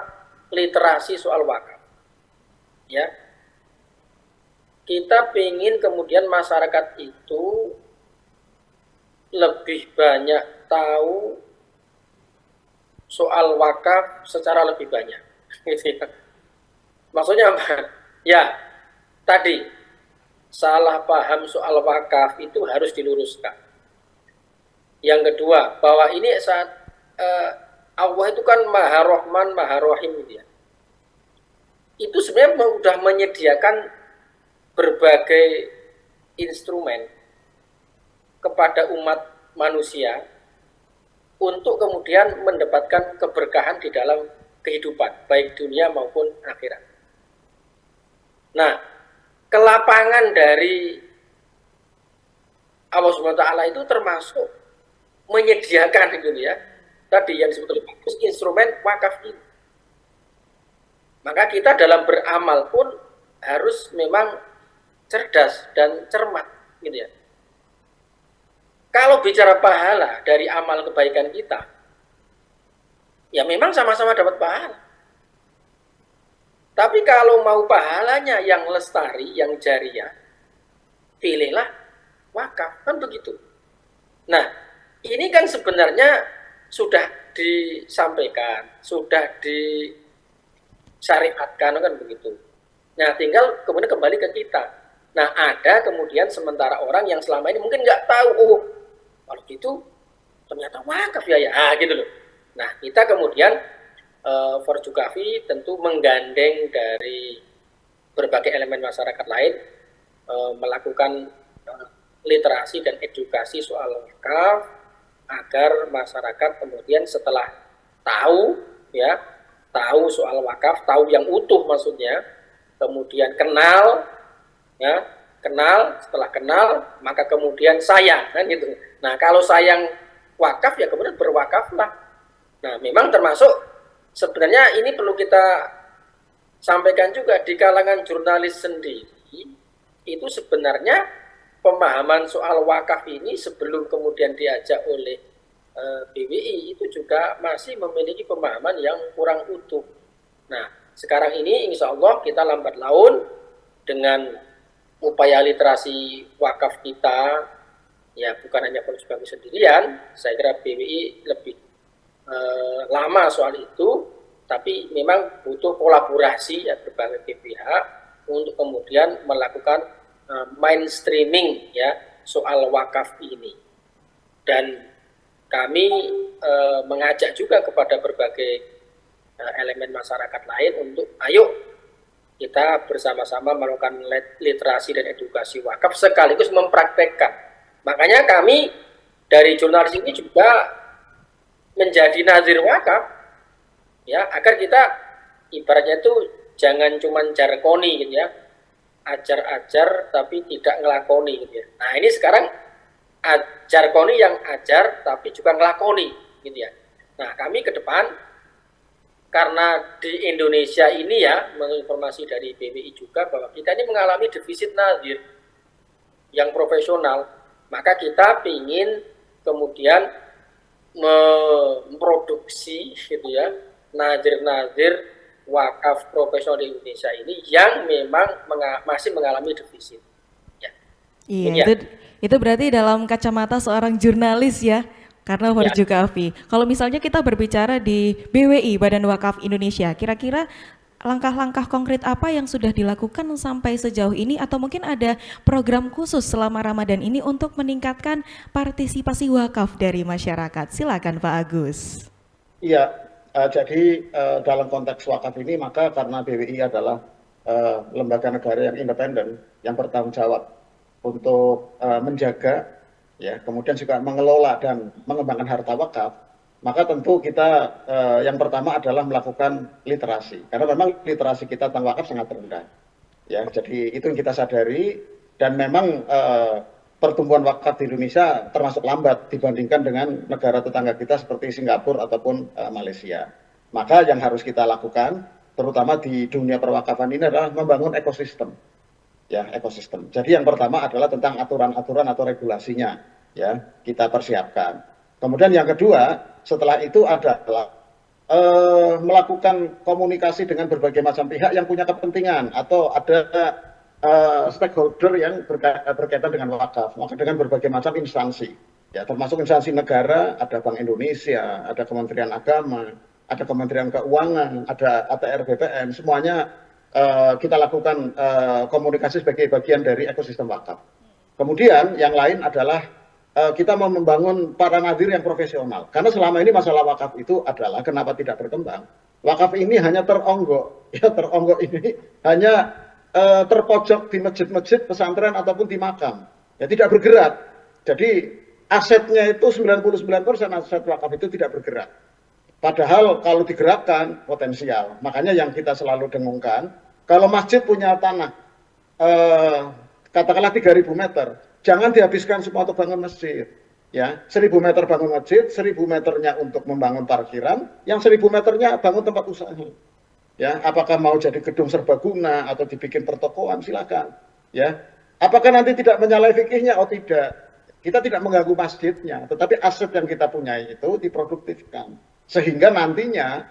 literasi soal wakaf. Ya, kita ingin kemudian masyarakat itu lebih banyak tahu soal wakaf secara lebih banyak. Maksudnya apa? Ya, tadi salah paham soal wakaf itu harus diluruskan. Yang kedua, bahwa ini saat Allah itu kan Maha Rahman, Maha Rahim gitu ya. Itu sebenarnya sudah menyediakan berbagai instrumen kepada umat manusia untuk kemudian mendapatkan keberkahan di dalam kehidupan, baik dunia maupun akhirat. Nah, kelapangan dari Allah SWT itu termasuk menyediakan gitu ya, tadi yang disebut oleh Bagus, instrumen wakaf ini. Maka kita dalam beramal pun harus memang cerdas dan cermat gitu ya. Kalau bicara pahala dari amal kebaikan kita, ya memang sama-sama dapat pahala. Tapi kalau mau pahalanya yang lestari, yang jariah, pilihlah wakaf, kan begitu. Nah, ini kan sebenarnya sudah disampaikan, sudah disyariatkan, kan begitu. Nah, tinggal kemudian kembali ke kita. Nah, ada kemudian sementara orang yang selama ini mungkin nggak tahu, oh, kalau gitu ternyata wakaf ya, gitu loh. Nah, kita kemudian Farjukafi tentu menggandeng dari berbagai elemen masyarakat lain melakukan literasi dan edukasi soal wakaf agar masyarakat kemudian setelah tahu ya, tahu soal wakaf, tahu yang utuh maksudnya, kemudian kenal ya, setelah kenal maka kemudian sayang kan gitu. Nah, kalau sayang wakaf ya kemudian berwakaflah. Nah, memang termasuk sebenarnya ini perlu kita sampaikan juga di kalangan jurnalis sendiri, itu sebenarnya pemahaman soal wakaf ini sebelum kemudian diajak oleh BWI itu juga masih memiliki pemahaman yang kurang utuh. Nah, sekarang ini insya Allah kita lambat laun dengan upaya literasi wakaf kita, ya bukan hanya Farjukafi sendirian, saya kira BWI lebih lama soal itu, tapi memang butuh kolaborasi ya berbagai pihak untuk kemudian melakukan mainstreaming ya soal wakaf ini. Dan kami mengajak juga kepada berbagai elemen masyarakat lain untuk ayo kita bersama-sama melakukan literasi dan edukasi wakaf sekaligus mempraktekkan. Makanya kami dari jurnalis ini juga menjadi nazir wakaf ya, agar kita ibaratnya itu jangan cuma jarkoni gitu ya, ajar-ajar tapi tidak ngelakoni gitu ya. Nah, ini sekarang jarkoni yang ajar tapi juga ngelakoni gitu ya. Nah, kami ke depan karena di Indonesia ini ya, menurut informasi dari BWI juga bahwa kita ini mengalami defisit nazir yang profesional, maka kita ingin kemudian memproduksi gitu ya nazir-nazir wakaf profesional di Indonesia ini yang memang masih mengalami defisit. Ya. Iya, itu berarti dalam kacamata seorang jurnalis ya. Karena Farjukafi. Kalau misalnya kita berbicara di BWI, Badan Wakaf Indonesia, kira-kira langkah-langkah konkret apa yang sudah dilakukan sampai sejauh ini atau mungkin ada program khusus selama Ramadan ini untuk meningkatkan partisipasi wakaf dari masyarakat? Silakan Pak Agus. Iya, jadi dalam konteks wakaf ini maka karena BWI adalah lembaga negara yang independen, yang bertanggung jawab untuk menjaga, ya, kemudian juga mengelola dan mengembangkan harta wakaf, maka tentu kita yang pertama adalah melakukan literasi, karena memang literasi kita tentang wakaf sangat rendah, ya. Jadi itu yang kita sadari, dan memang pertumbuhan wakaf di Indonesia termasuk lambat dibandingkan dengan negara tetangga kita seperti Singapura ataupun Malaysia. Maka yang harus kita lakukan, terutama di dunia perwakafan ini, adalah membangun ekosistem, ya, ekosistem. Jadi yang pertama adalah tentang aturan-aturan atau regulasinya, ya, kita persiapkan. Kemudian yang kedua, setelah itu adalah melakukan komunikasi dengan berbagai macam pihak yang punya kepentingan atau ada stakeholder yang berkaitan dengan wakaf, maka dengan berbagai macam instansi, ya, termasuk instansi negara, ada Bank Indonesia, ada Kementerian Agama, ada Kementerian Keuangan, ada ATR BPN, semuanya kita lakukan komunikasi sebagai bagian dari ekosistem wakaf. Kemudian yang lain adalah kita mau membangun para nadir yang profesional. Karena selama ini masalah wakaf itu adalah kenapa tidak berkembang. Wakaf ini hanya teronggok, ya, teronggok ini hanya terpojok di masjid-masjid, pesantren ataupun di makam. Ya, tidak bergerak. Jadi asetnya itu 99% aset wakaf itu tidak bergerak. Padahal kalau digerakkan potensial. Makanya yang kita selalu dengungkan, kalau masjid punya tanah katakanlah 3.000 meter, jangan dihabiskan semua untuk bangun masjid. Ya, 1.000 meter bangun masjid, 1.000 meternya untuk membangun parkiran, yang 1.000 meternya bangun tempat usaha. Ya, apakah mau jadi gedung serbaguna atau dibikin pertokoan, silakan. Ya, apakah nanti tidak menyalahi fikihnya? Oh tidak. Kita tidak mengganggu masjidnya, tetapi aset yang kita punya itu diproduktifkan. Sehingga nantinya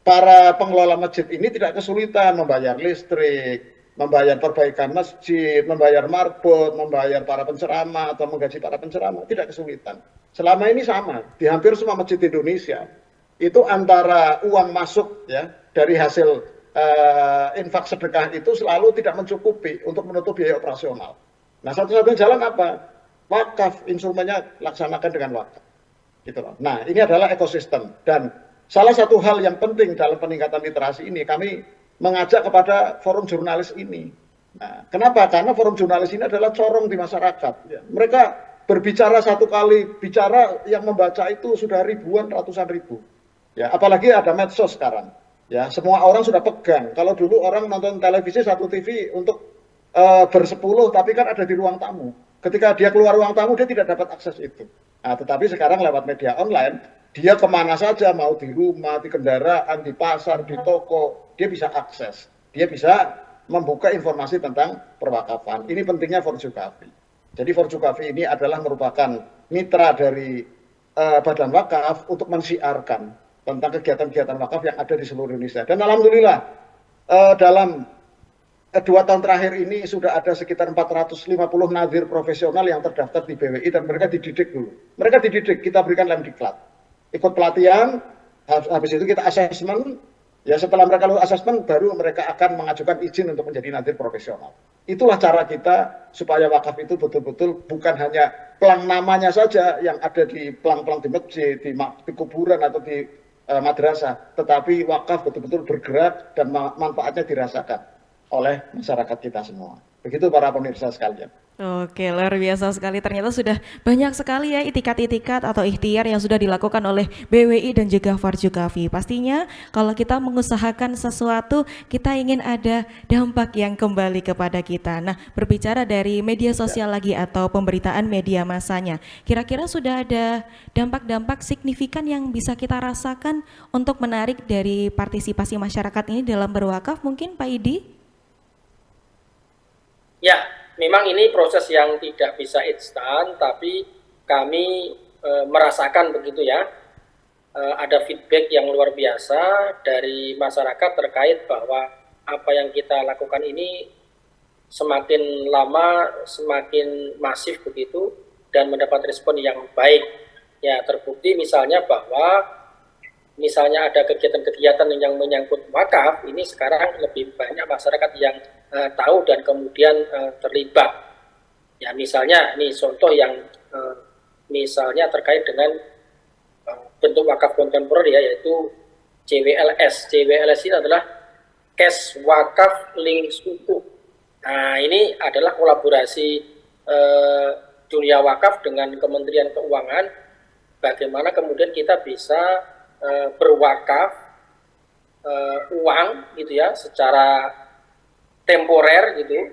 para pengelola masjid ini tidak kesulitan membayar listrik, membayar perbaikan masjid, membayar marbot, membayar para penceramah atau menggaji para penceramah, tidak kesulitan. Selama ini sama, di hampir semua masjid di Indonesia, itu antara uang masuk, ya, dari hasil infak sedekah itu selalu tidak mencukupi untuk menutup biaya operasional. Nah, satu-satunya jalan apa? Wakaf, instrumennya laksanakan dengan wakaf. Gitu loh. Nah, ini adalah ekosistem, dan salah satu hal yang penting dalam peningkatan literasi ini, kami mengajak kepada forum jurnalis ini. Nah, kenapa? Karena forum jurnalis ini adalah corong di masyarakat. Ya, mereka berbicara satu kali, bicara yang membaca itu sudah ribuan, ratusan ribu. Ya, apalagi ada medsos sekarang. Ya, semua orang sudah pegang. Kalau dulu orang nonton televisi satu TV untuk bersepuluh, tapi kan ada di ruang tamu. Ketika dia keluar ruang tamu, dia tidak dapat akses itu. Nah, tetapi sekarang lewat media online, dia kemana saja, mau di rumah, di kendaraan, di pasar, di toko, dia bisa akses. Dia bisa membuka informasi tentang perwakafan. Ini pentingnya Forjukafi. Jadi Forjukafi ini adalah merupakan mitra dari Badan Wakaf untuk mensiarkan tentang kegiatan-kegiatan wakaf yang ada di seluruh Indonesia. Dan alhamdulillah dalam 2 tahun terakhir ini sudah ada sekitar 450 nadir profesional yang terdaftar di BWI, dan mereka dididik dulu. Mereka dididik, kita berikan lemdiklat. Ikut pelatihan, habis itu kita asesmen, ya, setelah mereka lulus asesmen baru mereka akan mengajukan izin untuk menjadi nadir profesional. Itulah cara kita supaya wakaf itu betul-betul bukan hanya pelang namanya saja yang ada di pelang-pelang di masjid, di kuburan atau di madrasah, tetapi wakaf betul-betul bergerak dan manfaatnya dirasakan oleh masyarakat kita semua. Begitu para pemirsa sekalian. Oke, luar biasa sekali. Ternyata sudah banyak sekali ya itikat-itikat atau ikhtiar yang sudah dilakukan oleh BWI dan juga Forjukafi. Pastinya kalau kita mengusahakan sesuatu, kita ingin ada dampak yang kembali kepada kita. Nah, berbicara dari media sosial lagi atau pemberitaan media massanya, kira-kira sudah ada dampak-dampak signifikan yang bisa kita rasakan untuk menarik dari partisipasi masyarakat ini dalam berwakaf, mungkin Pak Idi? Ya, memang ini proses yang tidak bisa instan, tapi kami merasakan begitu ya. Ada feedback yang luar biasa dari masyarakat terkait bahwa apa yang kita lakukan ini semakin lama semakin masif begitu dan mendapat respon yang baik. Ya, terbukti misalnya bahwa misalnya ada kegiatan-kegiatan yang menyangkut wakaf, ini sekarang lebih banyak masyarakat yang tahu dan kemudian terlibat. Ya misalnya, ini contoh yang misalnya terkait dengan bentuk wakaf kontemporer ya, yaitu CWLS. CWLS ini adalah Cash Wakaf Link Suku. Nah ini adalah kolaborasi dunia wakaf dengan Kementerian Keuangan, bagaimana kemudian kita bisa berwakaf uang gitu ya secara temporer gitu,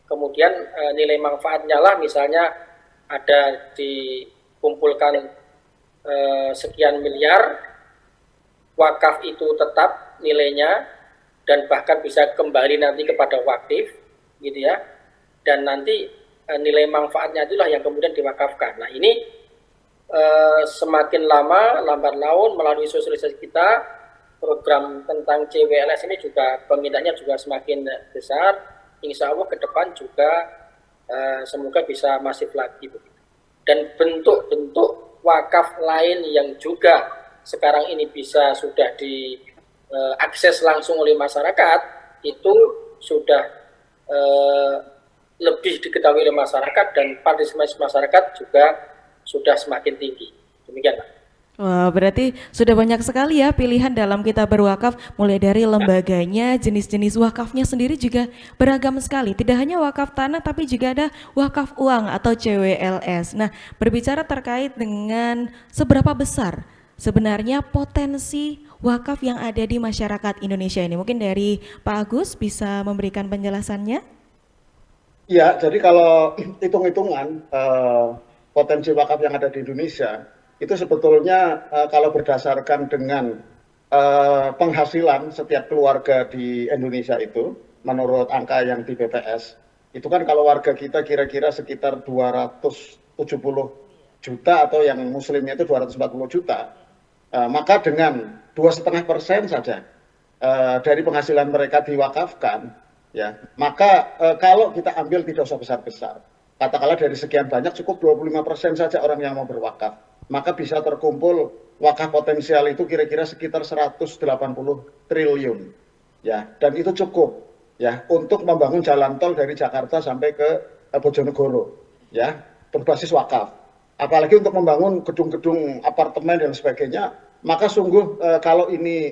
kemudian nilai manfaatnya lah misalnya ada dikumpulkan sekian miliar, wakaf itu tetap nilainya dan bahkan bisa kembali nanti kepada wakif gitu ya, dan nanti nilai manfaatnya itulah yang kemudian diwakafkan. Nah ini semakin lama lambat laun melalui sosialisasi kita, program tentang CWLS ini juga peminatnya juga semakin besar. Insya Allah ke depan juga semoga bisa masif lagi. Dan bentuk-bentuk wakaf lain yang juga sekarang ini bisa sudah diakses langsung oleh masyarakat, itu sudah lebih diketahui oleh masyarakat dan partisipasi masyarakat juga sudah semakin tinggi. Demikian, Pak. Wah, berarti sudah banyak sekali ya pilihan dalam kita berwakaf, mulai dari lembaganya, jenis-jenis wakafnya sendiri juga beragam sekali. Tidak hanya wakaf tanah tapi juga ada wakaf uang atau CWLS. Nah, berbicara terkait dengan seberapa besar sebenarnya potensi wakaf yang ada di masyarakat Indonesia ini. Mungkin dari Pak Agus bisa memberikan penjelasannya? Ya, jadi kalau hitung-hitungan potensi wakaf yang ada di Indonesia itu sebetulnya kalau berdasarkan dengan penghasilan setiap keluarga di Indonesia itu, menurut angka yang di BPS, itu kan kalau warga kita kira-kira sekitar 270 juta atau yang muslimnya itu 240 juta, maka dengan 2,5% saja dari penghasilan mereka diwakafkan, ya, maka kalau kita ambil tidak usah besar-besar, katakanlah dari sekian banyak cukup 25% saja orang yang mau berwakaf, maka bisa terkumpul wakaf potensial itu kira-kira sekitar 180 triliun, ya, dan itu cukup ya untuk membangun jalan tol dari Jakarta sampai ke Bojonegoro, ya, berbasis wakaf. Apalagi untuk membangun gedung-gedung apartemen dan sebagainya, maka sungguh kalau ini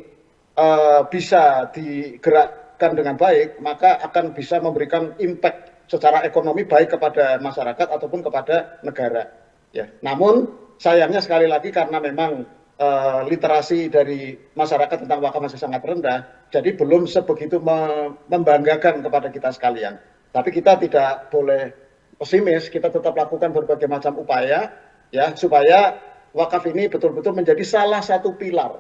bisa digerakkan dengan baik, maka akan bisa memberikan impact secara ekonomi baik kepada masyarakat ataupun kepada negara. Ya, namun sayangnya sekali lagi karena memang literasi dari masyarakat tentang wakaf masih sangat rendah, jadi belum sebegitu membanggakan kepada kita sekalian. Tapi kita tidak boleh pesimis, kita tetap lakukan berbagai macam upaya ya supaya wakaf ini betul-betul menjadi salah satu pilar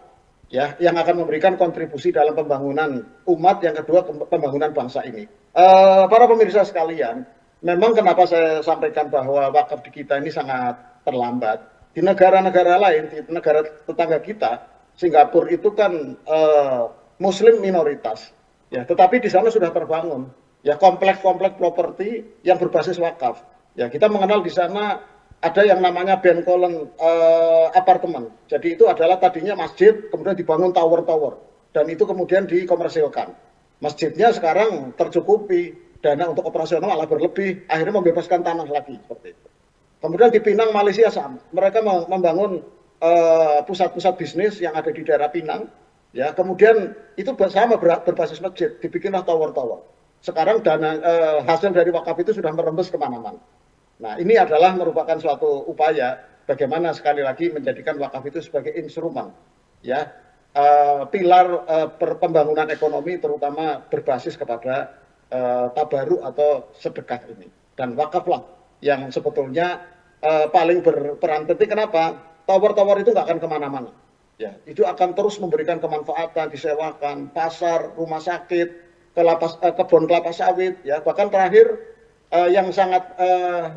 ya yang akan memberikan kontribusi dalam pembangunan umat, yang kedua pembangunan bangsa ini. Para pemirsa sekalian, memang kenapa saya sampaikan bahwa wakaf di kita ini sangat terlambat. Di negara-negara lain, di negara tetangga kita, Singapura itu kan Muslim minoritas, ya, tetapi di sana sudah terbangun ya kompleks-kompleks properti yang berbasis wakaf. Ya, kita mengenal di sana ada yang namanya Ben Colon apartemen. Jadi itu adalah tadinya masjid, kemudian dibangun tower-tower, dan itu kemudian dikomersilkan. Masjidnya sekarang tercukupi, dana untuk operasional malah berlebih, akhirnya membebaskan tanah lagi seperti itu. Kemudian di Pinang, Malaysia sama, mereka membangun pusat-pusat bisnis yang ada di daerah Pinang, ya. Kemudian itu sama berbasis masjid, dibikinlah tower-tower. Sekarang dana hasil dari wakaf itu sudah merembes kemana-mana. Nah, ini adalah merupakan suatu upaya bagaimana sekali lagi menjadikan wakaf itu sebagai instrumen, ya, pilar pembangunan ekonomi, terutama berbasis kepada tabaruk atau sedekah ini. Dan wakaflah yang sebetulnya paling berperan penting. Kenapa? Tower-tower itu nggak akan kemana-mana. Ya, itu akan terus memberikan kemanfaatan, disewakan, pasar, rumah sakit, kebun kelapa sawit, ya. Bahkan terakhir yang sangat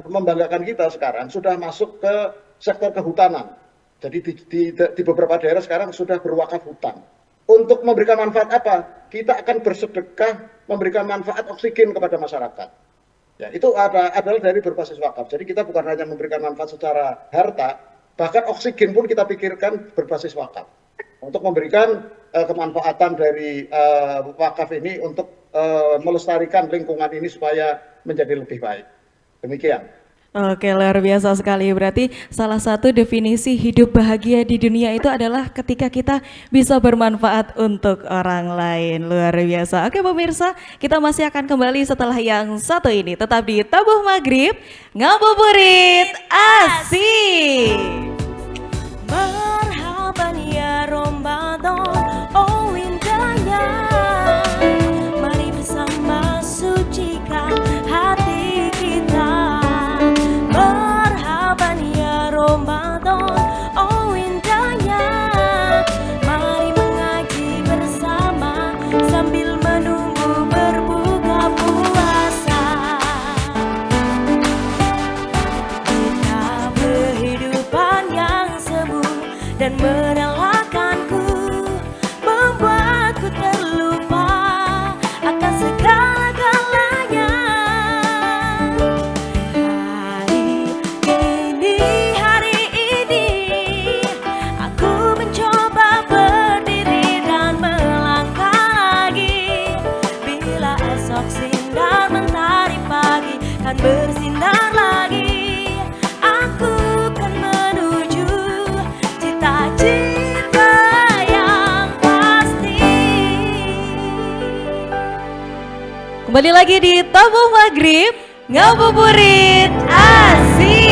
membanggakan kita sekarang sudah masuk ke sektor kehutanan. Jadi di beberapa daerah sekarang sudah berwakaf hutan. Untuk memberikan manfaat apa? Kita akan bersedekah memberikan manfaat oksigen kepada masyarakat. Ya, itu adalah dari berbasis wakaf. Jadi kita bukan hanya memberikan manfaat secara harta, bahkan oksigen pun kita pikirkan berbasis wakaf. untuk memberikan kemanfaatan dari wakaf ini untuk melestarikan lingkungan ini supaya menjadi lebih baik. Demikian. Oke, luar biasa sekali. Berarti salah satu definisi hidup bahagia di dunia itu adalah ketika kita bisa bermanfaat untuk orang lain. Luar biasa. Oke pemirsa, kita masih akan kembali setelah yang satu ini. Tetap di Tabuh Maghrib, ngabuburit asik. Marhaban ya Ramadan, oh indahnya. Mari bersama sucikan hati kita. Marhaban ya Ramadan, oh indahnya. Mari mengaji bersama sambil menunggu berbuka puasa. Kita kehidupan yang semu dan merelakanku, membuatku terlupa akan segala-galanya. Hari ini aku mencoba berdiri dan melangkah lagi. Bila esok sinar mentari pagi kan bersinar lagi, aku kan menuju cita-cita yang pasti. Kembali lagi di Tabuh Maghrib, ngabuburit asik.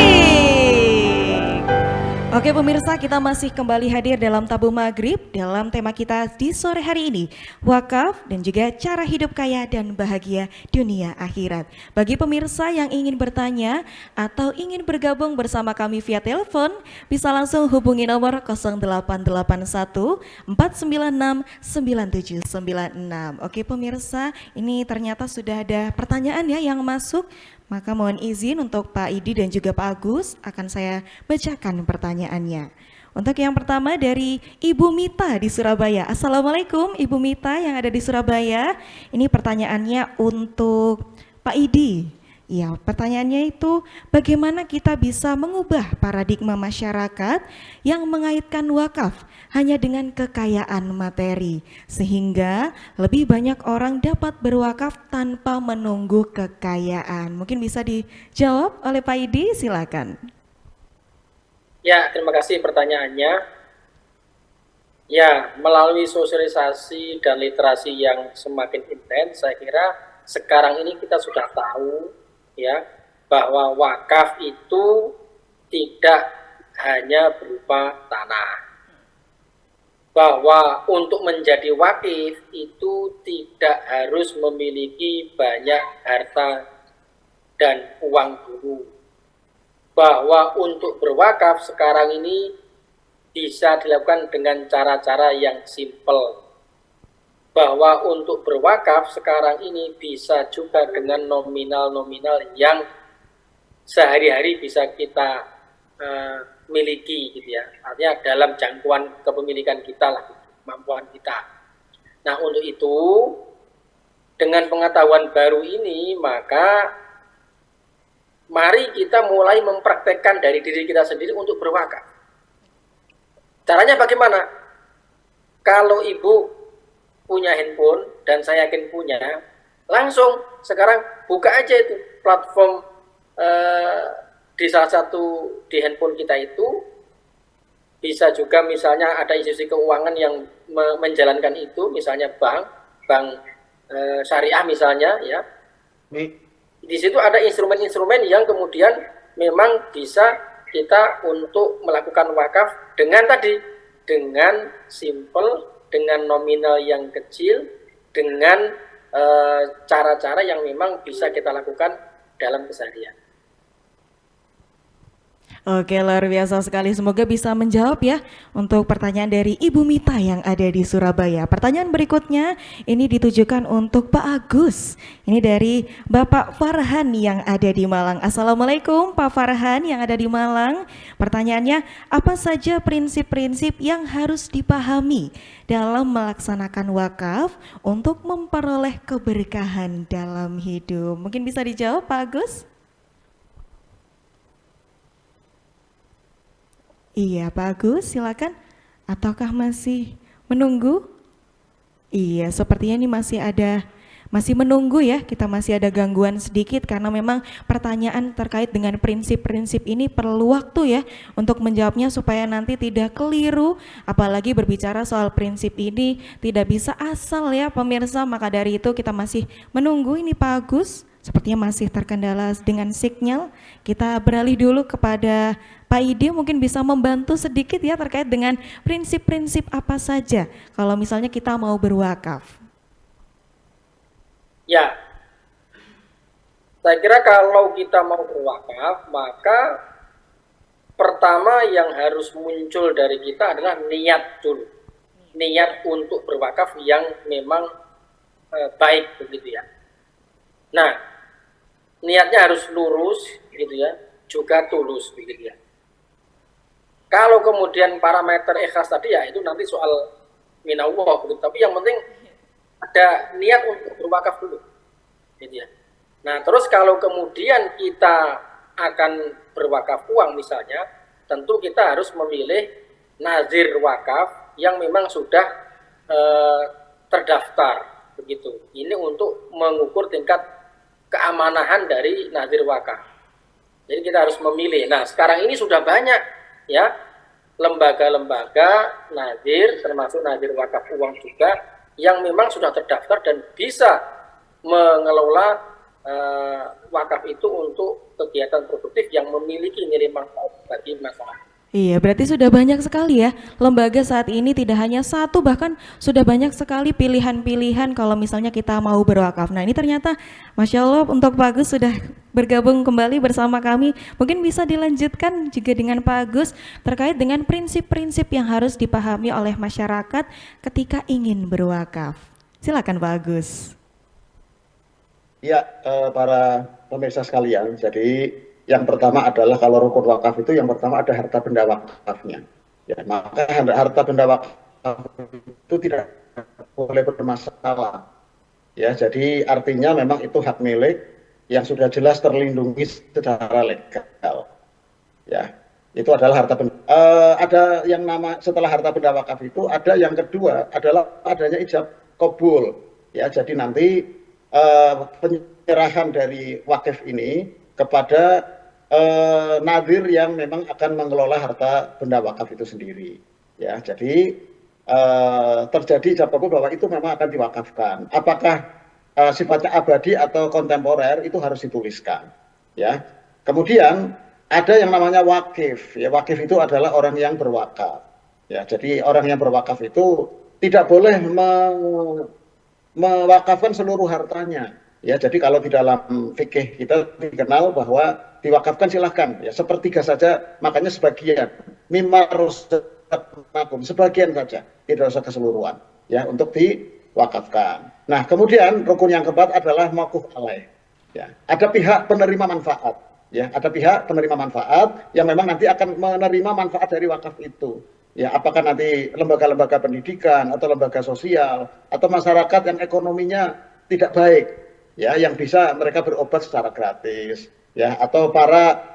Oke pemirsa, kita masih kembali hadir dalam Tabuh Maghrib dalam tema kita di sore hari ini, wakaf dan juga cara hidup kaya dan bahagia dunia akhirat. Bagi pemirsa yang ingin bertanya atau ingin bergabung bersama kami via telepon, bisa langsung hubungi nomor 0881 496 9796. Oke pemirsa, ini ternyata sudah ada pertanyaan ya yang masuk. Maka mohon izin untuk Pak Idi dan juga Pak Agus akan saya bacakan pertanyaannya. Untuk yang pertama dari Ibu Mita di Surabaya. Assalamualaikum Ibu Mita yang ada di Surabaya. Ini pertanyaannya untuk Pak Idi. Ya, pertanyaannya itu bagaimana kita bisa mengubah paradigma masyarakat yang mengaitkan wakaf hanya dengan kekayaan materi sehingga lebih banyak orang dapat berwakaf tanpa menunggu kekayaan. Mungkin bisa dijawab oleh Pak Idi, silakan. Ya, terima kasih pertanyaannya. Ya, melalui sosialisasi dan literasi yang semakin intens, saya kira sekarang ini kita sudah tahu ya bahwa wakaf itu tidak hanya berupa tanah. Bahwa untuk menjadi wakif itu tidak harus memiliki banyak harta dan uang dulu. Bahwa untuk berwakaf sekarang ini bisa dilakukan dengan cara-cara yang simpel. Bahwa untuk berwakaf sekarang ini bisa juga dengan nominal-nominal yang sehari-hari bisa kita miliki gitu ya. Artinya dalam jangkauan kepemilikan kita lah, kemampuan kita. Nah untuk itu dengan pengetahuan baru ini maka mari kita mulai mempraktekkan dari diri kita sendiri untuk berwakaf. Caranya bagaimana? Kalau ibu punya handphone dan saya yakin punya, langsung sekarang buka aja itu platform di salah satu di handphone kita itu. Bisa juga misalnya ada institusi keuangan yang menjalankan itu, misalnya bank syariah misalnya ya. Di situ ada instrumen-instrumen yang kemudian memang bisa kita untuk melakukan wakaf dengan simple, dengan nominal yang kecil, dengan cara-cara yang memang bisa kita lakukan dalam keseharian. Oke, luar biasa sekali. Semoga bisa menjawab ya untuk pertanyaan dari Ibu Mita yang ada di Surabaya. Pertanyaan berikutnya ini ditujukan untuk Pak Agus. Ini dari Bapak Farhan yang ada di Malang. Assalamualaikum Pak Farhan yang ada di Malang. Pertanyaannya, apa saja prinsip-prinsip yang harus dipahami dalam melaksanakan wakaf untuk memperoleh keberkahan dalam hidup? Mungkin bisa dijawab Pak Agus? Iya Pak Agus, silakan. Ataukah masih menunggu? Iya, sepertinya ini masih menunggu ya, kita masih ada gangguan sedikit karena memang pertanyaan terkait dengan prinsip-prinsip ini perlu waktu ya untuk menjawabnya supaya nanti tidak keliru, apalagi berbicara soal prinsip ini tidak bisa asal ya pemirsa, maka dari itu kita masih menunggu ini Pak Agus, sepertinya masih terkendala dengan sinyal. Kita beralih dulu kepada Pak Idi, mungkin bisa membantu sedikit ya terkait dengan prinsip-prinsip apa saja kalau misalnya kita mau berwakaf. Ya, saya kira kalau kita mau berwakaf, maka pertama yang harus muncul dari kita adalah niat dulu. Niat untuk berwakaf yang memang baik begitu ya. Nah, niatnya harus lurus gitu ya, juga tulus begitu ya. Kalau kemudian parameter ikhlas tadi ya itu nanti soal minallah begitu. Tapi yang penting ada niat untuk berwakaf dulu, gitu ya. Nah, terus kalau kemudian kita akan berwakaf uang misalnya, tentu kita harus memilih nazir wakaf yang memang sudah terdaftar, begitu. Ini untuk mengukur tingkat keamanahan dari nazir wakaf. Jadi kita harus memilih. Nah, sekarang ini sudah banyak ya lembaga-lembaga nazir, termasuk nazir wakaf uang juga, yang memang sudah terdaftar dan bisa mengelola wakaf itu untuk kegiatan produktif yang memiliki nilai manfaat bagi masyarakat. Iya, berarti sudah banyak sekali ya lembaga saat ini, tidak hanya satu, bahkan sudah banyak sekali pilihan-pilihan kalau misalnya kita mau berwakaf. Nah ini ternyata Masya Allah untuk Pak Agus sudah bergabung kembali bersama kami. Mungkin bisa dilanjutkan juga dengan Pak Agus terkait dengan prinsip-prinsip yang harus dipahami oleh masyarakat ketika ingin berwakaf. Silakan Pak Agus. Ya, para pemirsa sekalian, jadi yang pertama adalah kalau rukun wakaf itu yang pertama ada harta benda wakafnya. Ya, maka harta benda wakaf itu tidak boleh bermasalah. Ya, jadi artinya memang itu hak milik yang sudah jelas terlindungi secara legal. Ya, itu adalah harta benda. Ada yang nama setelah harta benda wakaf itu ada yang kedua adalah adanya ijab kabul. Ya, jadi nanti penyerahan dari wakif ini kepada nadir yang memang akan mengelola harta benda wakaf itu sendiri. Ya, jadi terjadi ijab kabul bahwa itu memang akan diwakafkan. Apakah sifatnya abadi atau kontemporer itu harus dituliskan. Ya, kemudian ada yang namanya wakif. Ya, wakif itu adalah orang yang berwakaf. Ya, jadi orang yang berwakaf itu tidak boleh mewakafkan seluruh hartanya. Ya, jadi kalau di dalam fikih kita dikenal bahwa diwakafkan silahkan, ya sepertiga saja, makanya sebagian, sebagian saja, tidak usah keseluruhan, ya untuk diwakafkan. Nah, kemudian rukun yang keempat adalah mauquf alaih. Ya, ada pihak penerima manfaat, ya ada pihak penerima manfaat yang memang nanti akan menerima manfaat dari wakaf itu. Ya, apakah nanti lembaga-lembaga pendidikan atau lembaga sosial atau masyarakat yang ekonominya tidak baik, ya, yang bisa mereka berobat secara gratis, ya, atau para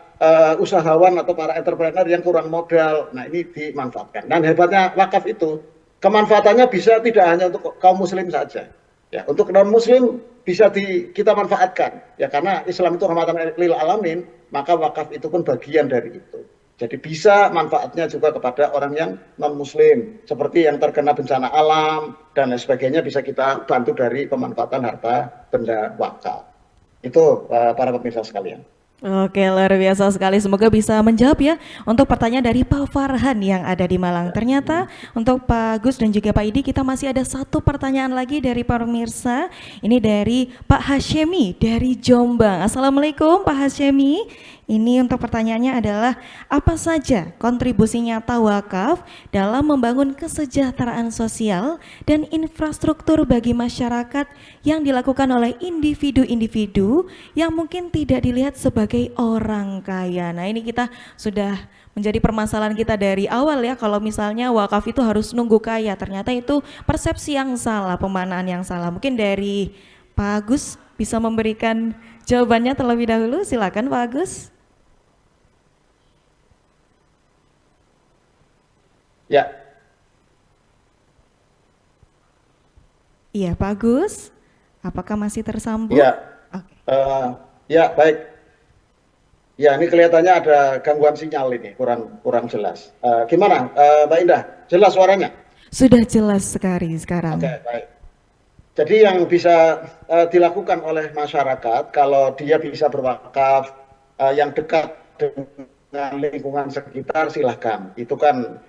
usahawan atau para entrepreneur yang kurang modal. Nah, ini dimanfaatkan. Dan hebatnya wakaf itu kemanfaatannya bisa tidak hanya untuk kaum muslim saja, ya, untuk non muslim bisa kita manfaatkan, ya, karena Islam itu rahmatan lil alamin, maka wakaf itu pun bagian dari itu. Jadi bisa manfaatnya juga kepada orang yang non-muslim, seperti yang terkena bencana alam dan lain sebagainya, bisa kita bantu dari pemanfaatan harta benda wakaf. Itu para pemirsa sekalian. Oke, luar biasa sekali. Semoga bisa menjawab ya untuk pertanyaan dari Pak Farhan yang ada di Malang. Ternyata untuk Pak Gus dan juga Pak Idi, kita masih ada satu pertanyaan lagi dari para pemirsa. Ini dari Pak Hashemi dari Jombang. Assalamualaikum Pak Hashemi. Ini untuk pertanyaannya adalah apa saja kontribusi nyata wakaf dalam membangun kesejahteraan sosial dan infrastruktur bagi masyarakat yang dilakukan oleh individu-individu yang mungkin tidak dilihat sebagai orang kaya. Nah, ini kita sudah menjadi permasalahan kita dari awal ya, kalau misalnya wakaf itu harus nunggu kaya, ternyata itu persepsi yang salah, pemanaan yang salah. Mungkin dari Pak Agus bisa memberikan jawabannya terlebih dahulu, silakan Pak Agus. Ya, Iya, Pak Agus, apakah masih tersambung? Ya, Oke. ya baik. Ya, ini kelihatannya ada gangguan sinyal ini, kurang kurang jelas. Gimana, Mbak Indah? Jelas suaranya? Sudah jelas sekali sekarang. Oke, baik. Jadi yang bisa dilakukan oleh masyarakat kalau dia bisa berwakaf yang dekat dengan lingkungan sekitar, silahkan. Itu kan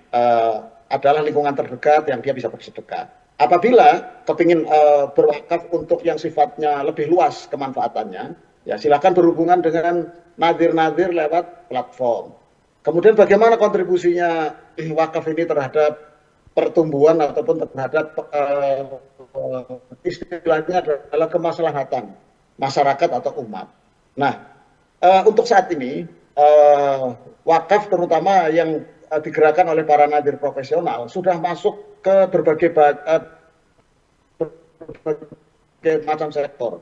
adalah lingkungan terdekat yang dia bisa bersedekah. Apabila kepingin berwakaf untuk yang sifatnya lebih luas kemanfaatannya, ya silahkan berhubungan dengan nadir-nadir lewat platform. Kemudian bagaimana kontribusinya wakaf ini terhadap pertumbuhan ataupun terhadap istilahnya adalah kemaslahatan masyarakat atau umat. Nah, untuk saat ini wakaf terutama yang digerakkan oleh para nadir profesional sudah masuk ke berbagai macam sektor.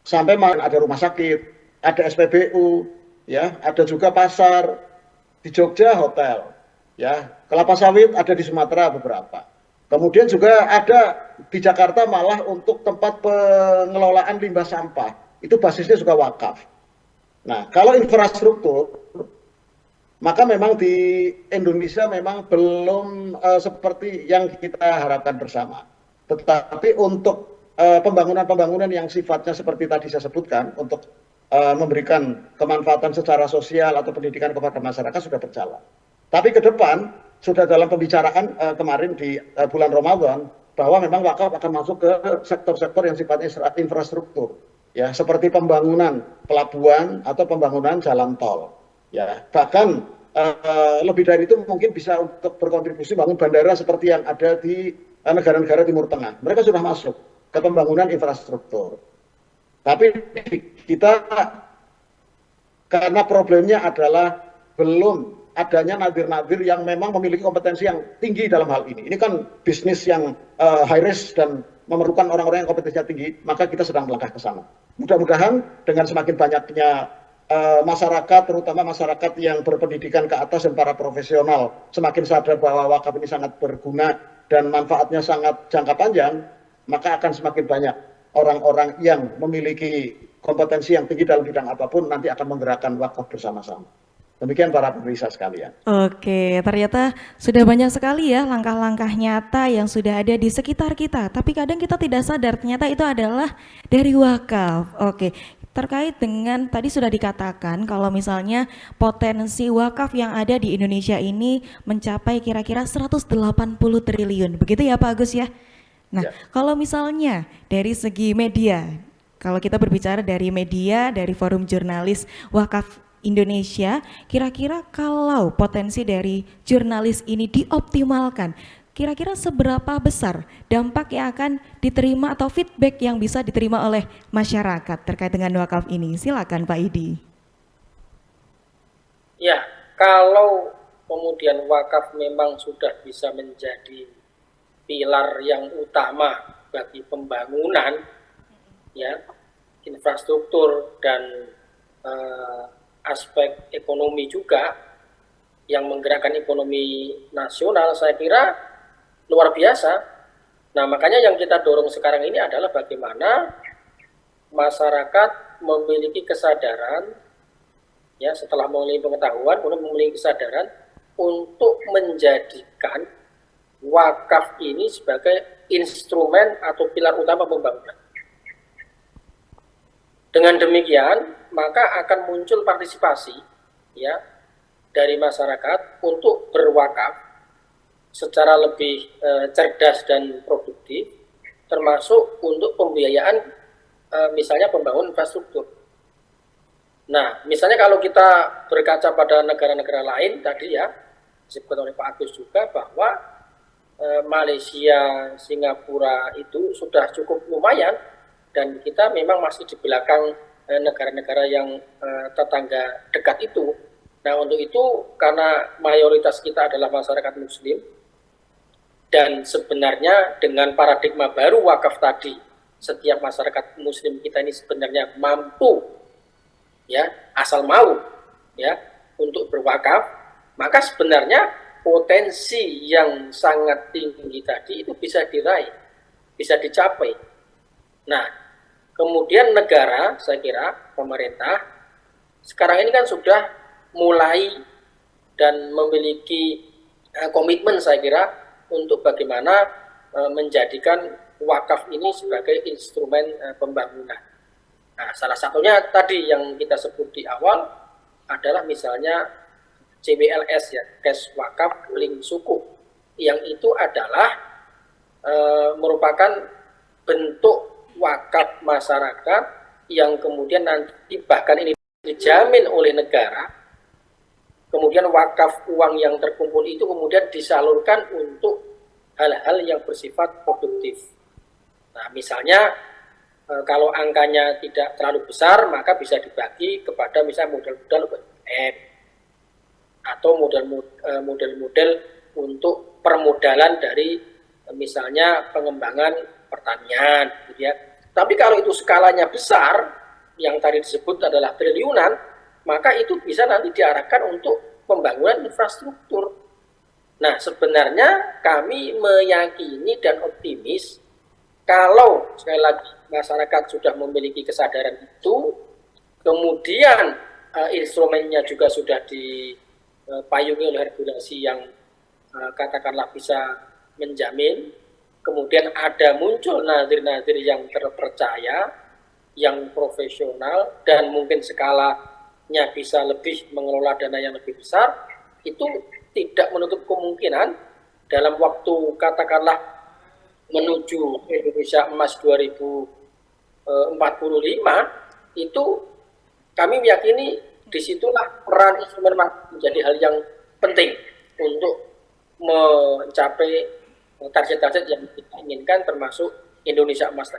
Sampai ada rumah sakit, ada SPBU, ya, ada juga pasar, di Jogja hotel, ya, kelapa sawit ada di Sumatera beberapa. Kemudian juga ada di Jakarta malah untuk tempat pengelolaan limbah sampah, itu basisnya juga wakaf. Nah, kalau infrastruktur, maka memang di Indonesia memang belum seperti yang kita harapkan bersama. Tetapi untuk pembangunan-pembangunan yang sifatnya seperti tadi saya sebutkan, untuk memberikan kemanfaatan secara sosial atau pendidikan kepada masyarakat sudah berjalan. Tapi ke depan sudah dalam pembicaraan kemarin di bulan Ramadan bahwa memang wakaf akan masuk ke sektor-sektor yang sifatnya infrastruktur, ya, seperti pembangunan pelabuhan atau pembangunan jalan tol, ya. Bahkan lebih dari itu mungkin bisa untuk berkontribusi bangun bandara seperti yang ada di negara-negara Timur Tengah. Mereka sudah masuk ke pembangunan infrastruktur. Tapi kita karena problemnya adalah belum adanya nadir-nadir yang memang memiliki kompetensi yang tinggi dalam hal ini. Ini kan bisnis yang high risk dan memerlukan orang-orang yang kompetensinya tinggi, maka kita sedang melangkah ke sana. Mudah-mudahan dengan semakin banyaknya masyarakat, terutama masyarakat yang berpendidikan ke atas dan para profesional, semakin sadar bahwa wakaf ini sangat berguna dan manfaatnya sangat jangka panjang, maka akan semakin banyak orang-orang yang memiliki kompetensi yang tinggi dalam bidang apapun nanti akan menggerakkan wakaf bersama-sama. Demikian para pemirsa sekalian. Oke, ternyata sudah banyak sekali ya langkah-langkah nyata yang sudah ada di sekitar kita. Tapi kadang kita tidak sadar ternyata itu adalah dari wakaf. Oke, terkait dengan tadi sudah dikatakan kalau misalnya potensi wakaf yang ada di Indonesia ini mencapai kira-kira 180 triliun. Begitu ya Pak Agus ya? Nah, kalau misalnya dari segi media, kalau kita berbicara dari media, dari Forum Jurnalis Wakaf Indonesia, kira-kira kalau potensi dari jurnalis ini dioptimalkan, kira-kira seberapa besar dampak yang akan diterima atau feedback yang bisa diterima oleh masyarakat terkait dengan wakaf ini? Silakan Pak Idi. Ya, kalau kemudian wakaf memang sudah bisa menjadi pilar yang utama bagi pembangunan, ya, infrastruktur dan aspek ekonomi juga yang menggerakkan ekonomi nasional, saya kira luar biasa. Nah, makanya yang kita dorong sekarang ini adalah bagaimana masyarakat memiliki kesadaran, ya, setelah memiliki pengetahuan, kemudian memiliki kesadaran untuk menjadikan wakaf ini sebagai instrumen atau pilar utama pembangunan. Dengan demikian, maka akan muncul partisipasi, ya, dari masyarakat untuk berwakaf secara lebih cerdas dan produktif, termasuk untuk pembiayaan misalnya pembangunan infrastruktur. Nah, misalnya kalau kita berkaca pada negara-negara lain tadi, ya, disebutkan oleh Pak Agus juga bahwa Malaysia, Singapura itu sudah cukup lumayan, dan kita memang masih di belakang negara-negara yang tetangga dekat itu. Nah, untuk itu karena mayoritas kita adalah masyarakat muslim, dan sebenarnya dengan paradigma baru wakaf tadi, setiap masyarakat muslim kita ini sebenarnya mampu, ya, asal mau, ya, untuk berwakaf, maka sebenarnya potensi yang sangat tinggi tadi itu bisa diraih. bisa dicapai. Nah, kemudian negara, saya kira pemerintah sekarang ini kan sudah mulai dan memiliki komitmen, saya kira, untuk bagaimana menjadikan wakaf ini sebagai instrumen pembangunan. Nah, salah satunya tadi yang kita sebut di awal adalah misalnya CWLS ya, Cash Wakaf Link Sukuk, yang itu adalah merupakan bentuk wakaf masyarakat yang kemudian nanti bahkan ini dijamin oleh negara. Kemudian wakaf uang yang terkumpul itu kemudian disalurkan untuk hal-hal yang bersifat produktif. Nah, misalnya kalau angkanya tidak terlalu besar, maka bisa dibagi kepada misalnya modal-modal UMKM atau model-model untuk permodalan dari misalnya pengembangan pertanian, gitu ya. Tapi kalau itu skalanya besar, yang tadi disebut adalah triliunan, maka itu bisa nanti diarahkan untuk pembangunan infrastruktur. Nah, sebenarnya kami meyakini dan optimis kalau sekali lagi masyarakat sudah memiliki kesadaran itu, kemudian instrumennya juga sudah dipayungi oleh regulasi yang katakanlah bisa menjamin, kemudian ada muncul nadir-nadir yang terpercaya, yang profesional, dan mungkin skalanya bisa lebih mengelola dana yang lebih besar, itu tidak menutup kemungkinan dalam waktu katakanlah menuju Indonesia Emas 2045 itu kami meyakini disitulah peran instrumen menjadi hal yang penting untuk mencapai target-target yang kita inginkan termasuk Indonesia Emas.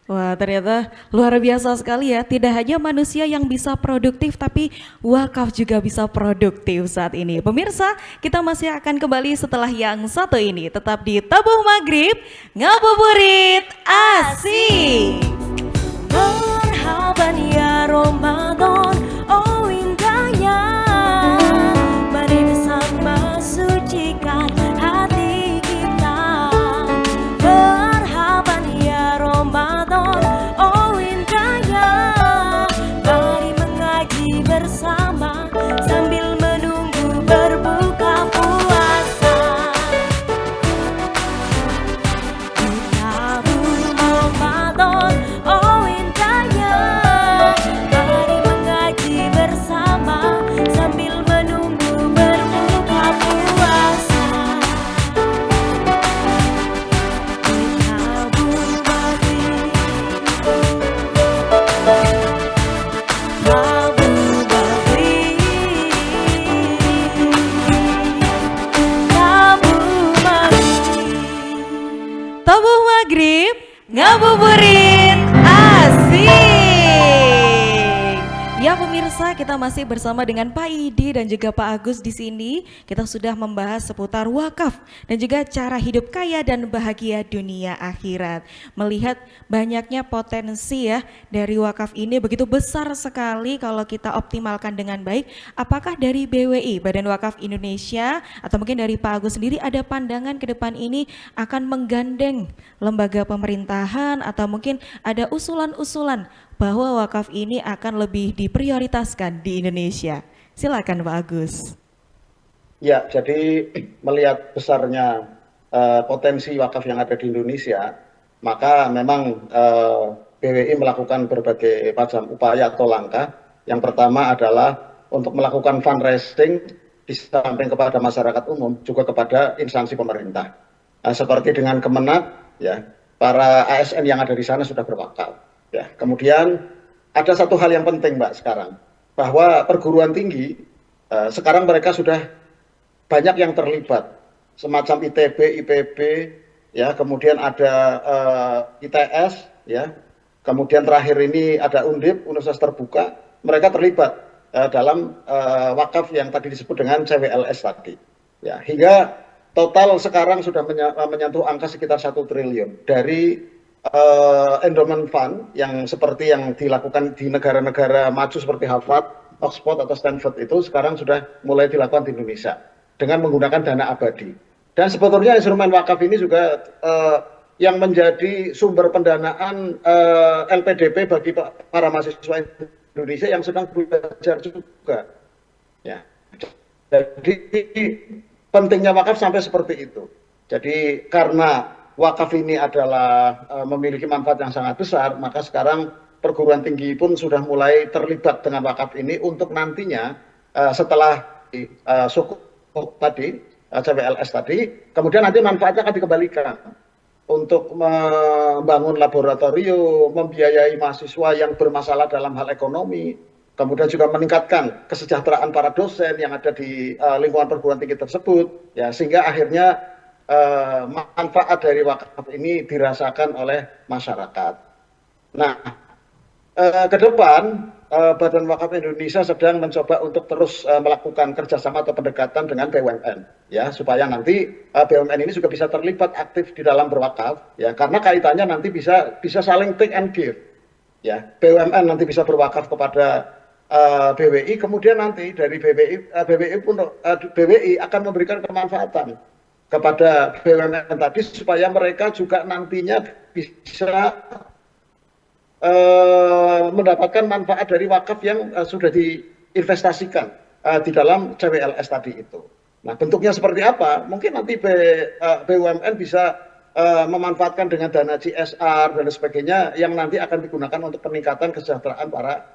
Wah, ternyata luar biasa sekali ya. Tidak hanya manusia yang bisa produktif, tapi wakaf juga bisa produktif saat ini. Pemirsa, kita masih akan kembali setelah yang satu ini. Tetap di Tabuh Maghrib, ngabuburit asik. Marhaban ya Ramadan, oh indahnya, mari bersama sucikan hati kita. Marhaban ya Ramadan, oh indahnya, mari mengaji bersama sambil menunggu berbuka puasa. Kita Ramadan, oh indahnya, mari mengaji bersama sambil menunggu berbuka puasa. Kita Maghrib, Rabu Maghrib, Rabu Maghrib. Tabuh Maghrib, ngabuburit asik. Ya pemirsa, kita masih bersama dengan Pak Idi dan juga Pak Agus di sini. Kita sudah membahas seputar wakaf dan juga cara hidup kaya dan bahagia dunia akhirat. Melihat banyaknya potensi ya dari wakaf ini begitu besar sekali kalau kita optimalkan dengan baik. Apakah dari BWI, Badan Wakaf Indonesia, atau mungkin dari Pak Agus sendiri ada pandangan ke depan ini akan menggandeng lembaga pemerintahan atau mungkin ada usulan-usulan bahwa wakaf ini akan lebih diprioritaskan di Indonesia? Silakan Pak Agus. Ya, jadi melihat besarnya potensi wakaf yang ada di Indonesia, maka memang BWI melakukan berbagai macam upaya atau langkah. Yang pertama adalah untuk melakukan fundraising di samping kepada masyarakat umum, juga kepada instansi pemerintah. Seperti dengan Kemenak, ya, para ASN yang ada di sana sudah berwakaf. Ya, kemudian ada satu hal yang penting Mbak sekarang, bahwa perguruan tinggi sekarang mereka sudah banyak yang terlibat, semacam ITB, IPB, ya, kemudian ada ITS, ya, kemudian terakhir ini ada Undip, Universitas Terbuka, mereka terlibat dalam wakaf yang tadi disebut dengan CWLS tadi, ya, hingga total sekarang sudah menyentuh angka sekitar 1 triliun dari endowment fund yang seperti yang dilakukan di negara-negara maju seperti Harvard, Oxford atau Stanford itu sekarang sudah mulai dilakukan di Indonesia dengan menggunakan dana abadi. Dan sebetulnya instrumen wakaf ini juga yang menjadi sumber pendanaan LPDP bagi para mahasiswa Indonesia yang sedang belajar juga. Ya. Jadi pentingnya wakaf sampai seperti itu. Jadi karena wakaf ini adalah memiliki manfaat yang sangat besar, maka sekarang perguruan tinggi pun sudah mulai terlibat dengan wakaf ini untuk nantinya setelah sukuk tadi, CWLS tadi, kemudian nanti manfaatnya akan dikembalikan untuk membangun laboratorium, membiayai mahasiswa yang bermasalah dalam hal ekonomi, kemudian juga meningkatkan kesejahteraan para dosen yang ada di lingkungan perguruan tinggi tersebut, ya, sehingga akhirnya manfaat dari wakaf ini dirasakan oleh masyarakat. Nah, ke depan Badan Wakaf Indonesia sedang mencoba untuk terus melakukan kerjasama atau pendekatan dengan BUMN, ya, supaya nanti BUMN ini juga bisa terlibat aktif di dalam berwakaf, ya, karena kaitannya nanti bisa saling take and give, ya. BUMN nanti bisa berwakaf kepada BWI, kemudian nanti dari BWI akan memberikan kemanfaatan kepada BUMN tadi supaya mereka juga nantinya bisa mendapatkan manfaat dari wakaf yang sudah diinvestasikan di dalam CWLS tadi itu. Nah, bentuknya seperti apa? Mungkin nanti BUMN bisa memanfaatkan dengan dana CSR dan sebagainya yang nanti akan digunakan untuk peningkatan kesejahteraan para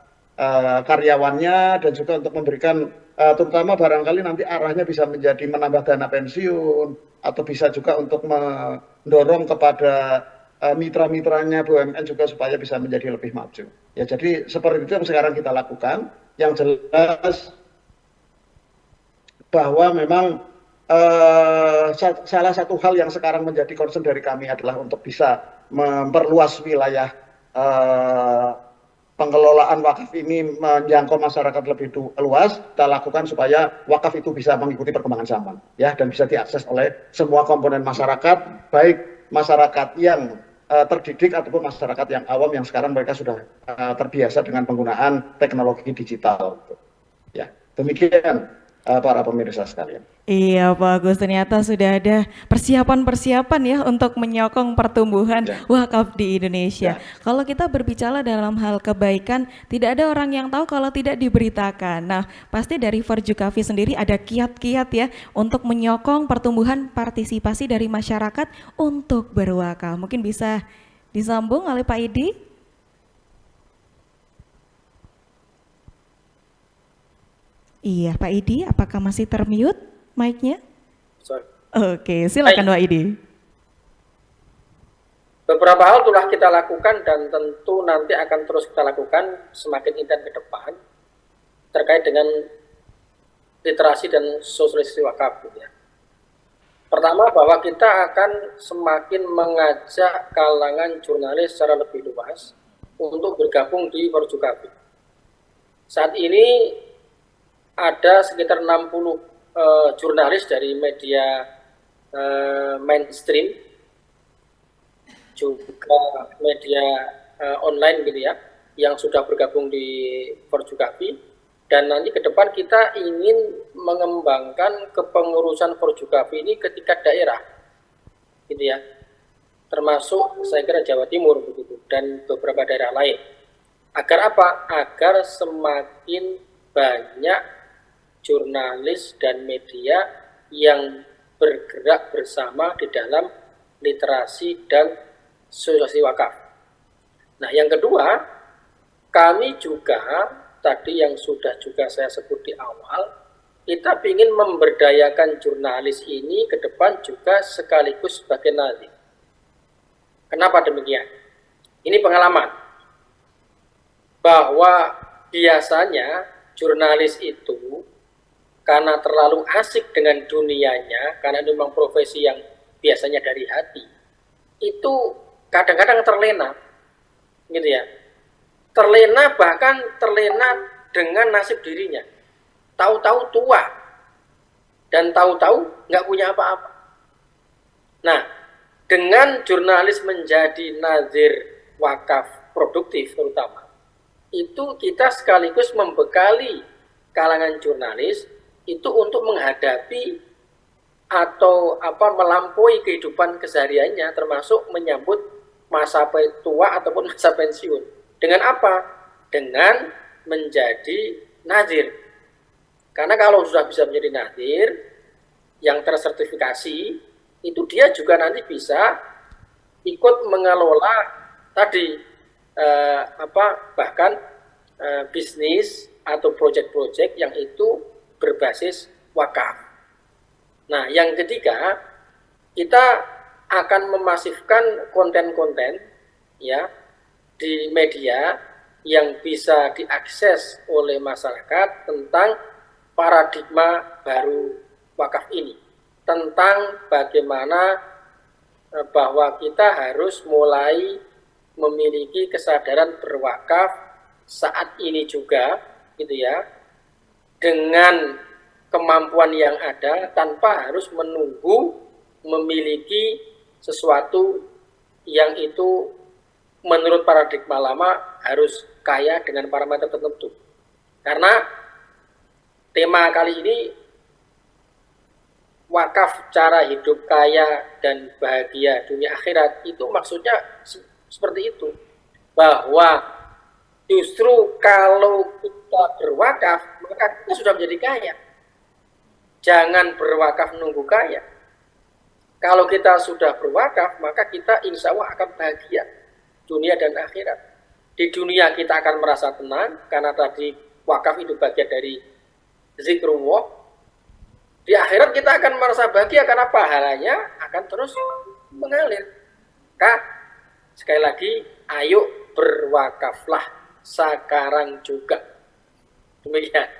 karyawannya dan juga untuk memberikan terutama barangkali nanti arahnya bisa menjadi menambah dana pensiun atau bisa juga untuk mendorong kepada mitra-mitranya BUMN juga supaya bisa menjadi lebih maju. Ya, jadi seperti itu yang sekarang kita lakukan. Yang jelas bahwa memang salah satu hal yang sekarang menjadi concern dari kami adalah untuk bisa memperluas wilayah pengelolaan wakaf ini menjangkau masyarakat lebih luas. Kita lakukan supaya wakaf itu bisa mengikuti perkembangan zaman, ya, dan bisa diakses oleh semua komponen masyarakat, baik masyarakat yang terdidik ataupun masyarakat yang awam yang sekarang mereka sudah terbiasa dengan penggunaan teknologi digital. Ya, demikian para pemirsa sekalian. Iya Pak Agus, ternyata sudah ada persiapan-persiapan ya untuk menyokong pertumbuhan wakaf di Indonesia. Kalau kita berbicara dalam hal kebaikan, tidak ada orang yang tahu kalau tidak diberitakan. Nah, pasti dari Forjukavi sendiri ada kiat-kiat ya untuk menyokong pertumbuhan partisipasi dari masyarakat untuk berwakaf. Mungkin bisa disambung oleh Pak Idi? Iya, Pak Idi, apakah masih termute mic-nya? Sorry. Oke, silakan Pak Idi. Beberapa hal telah kita lakukan dan tentu nanti akan terus kita lakukan semakin intens ke depan terkait dengan literasi dan sosialisasi wakaf. Ya. Pertama, bahwa kita akan semakin mengajak kalangan jurnalis secara lebih luas untuk bergabung di Forjukavi. Saat ini ada sekitar 60 jurnalis dari media mainstream, juga media online gitu ya, yang sudah bergabung di Forjukavi. Dan nanti ke depan kita ingin mengembangkan kepengurusan Forjukavi ini ke tingkat daerah, gitu ya, termasuk saya kira Jawa Timur begitu dan beberapa daerah lain. Agar apa? Agar semakin banyak jurnalis dan media yang bergerak bersama di dalam literasi dan sosialisasi wakaf. Nah, yang kedua, kami juga tadi yang sudah juga saya sebut di awal, kita ingin memberdayakan jurnalis ini ke depan juga sekaligus sebagai nazir. Kenapa demikian? Ini pengalaman bahwa biasanya jurnalis itu karena terlalu asik dengan dunianya, karena itu memang profesi yang biasanya dari hati, itu kadang-kadang terlena, gitu ya. Terlena, bahkan terlena dengan nasib dirinya. Tahu-tahu tua, dan tahu-tahu nggak punya apa-apa. Nah, dengan jurnalis menjadi nazir wakaf produktif terutama, itu kita sekaligus membekali kalangan jurnalis itu untuk menghadapi atau melampaui kehidupan kesehariannya, termasuk menyambut masa tua ataupun masa pensiun. Dengan apa? Dengan menjadi nazir. Karena kalau sudah bisa menjadi nazir yang tersertifikasi, itu dia juga nanti bisa ikut mengelola tadi bahkan bisnis atau proyek-proyek yang itu berbasis wakaf. Nah, yang ketiga, kita akan memasifkan konten-konten ya di media yang bisa diakses oleh masyarakat tentang paradigma baru wakaf ini, tentang bagaimana bahwa kita harus mulai memiliki kesadaran berwakaf saat ini juga, gitu ya, dengan kemampuan yang ada tanpa harus menunggu memiliki sesuatu yang itu menurut paradigma lama harus kaya dengan parameter tertentu. Karena tema kali ini wakaf cara hidup kaya dan bahagia dunia akhirat, itu maksudnya seperti itu, bahwa justru kalau kita berwakaf maka kita sudah menjadi kaya. Jangan berwakaf nunggu kaya. Kalau kita sudah berwakaf, maka kita insya Allah akan bahagia dunia dan akhirat. Di dunia kita akan merasa tenang karena tadi wakaf itu bagian dari zikrullah. Di akhirat kita akan merasa bahagia karena pahalanya akan terus mengalir. Sekali lagi, ayo berwakaflah sekarang juga. Demikian.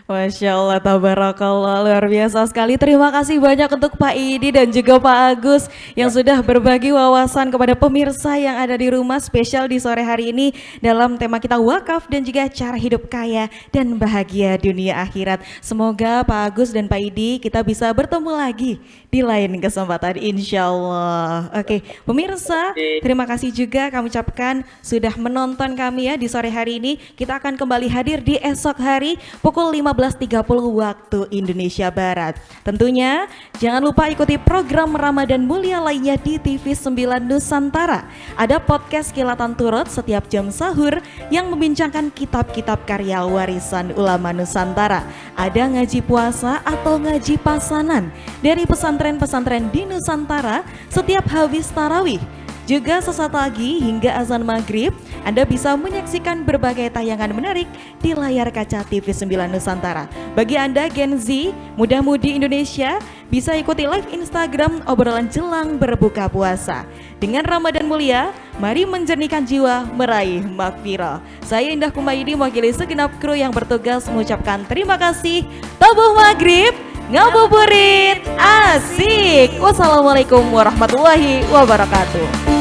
Masya Allah, tabarakallah, luar biasa sekali. Terima kasih banyak untuk Pak Idi dan juga Pak Agus yang sudah berbagi wawasan kepada pemirsa yang ada di rumah, spesial di sore hari ini dalam tema kita wakaf dan juga cara hidup kaya dan bahagia dunia akhirat. Semoga Pak Agus dan Pak Idi kita bisa bertemu lagi di lain kesempatan, insya Allah. Oke, pemirsa, terima kasih juga kami ucapkan sudah menonton kami ya di sore hari ini. Kita akan kembali hadir di esok hari pukul 15.30 waktu Indonesia Barat. Tentunya jangan lupa ikuti program Ramadan Mulia lainnya di TV 9 Nusantara. Ada podcast Kilatan Turut setiap jam sahur yang membincangkan kitab-kitab karya warisan ulama Nusantara. Ada ngaji puasa atau ngaji pasanan dari pesantren-pesantren di Nusantara setiap habis tarawih. Juga sesaat lagi hingga azan maghrib, Anda bisa menyaksikan berbagai tayangan menarik di layar kaca TV 9 Nusantara. Bagi Anda Gen Z, muda-mudi Indonesia, bisa ikuti live Instagram obrolan jelang berbuka puasa. Dengan Ramadan mulia, mari menjernihkan jiwa meraih makfirah. Saya Indah Kumaydi mewakili segenap kru yang bertugas mengucapkan terima kasih. Tabuh maghrib, ngabuburit, asik. Wassalamualaikum warahmatullahi wabarakatuh.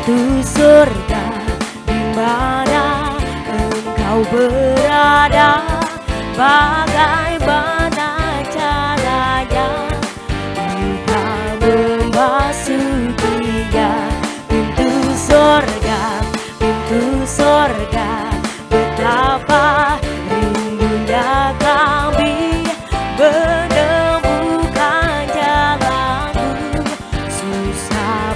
Pintu surga, di mana engkau berada, bagaimana caranya kita memasukinya. Pintu surga, betapa rindunya kami menemukan jalanmu. Susah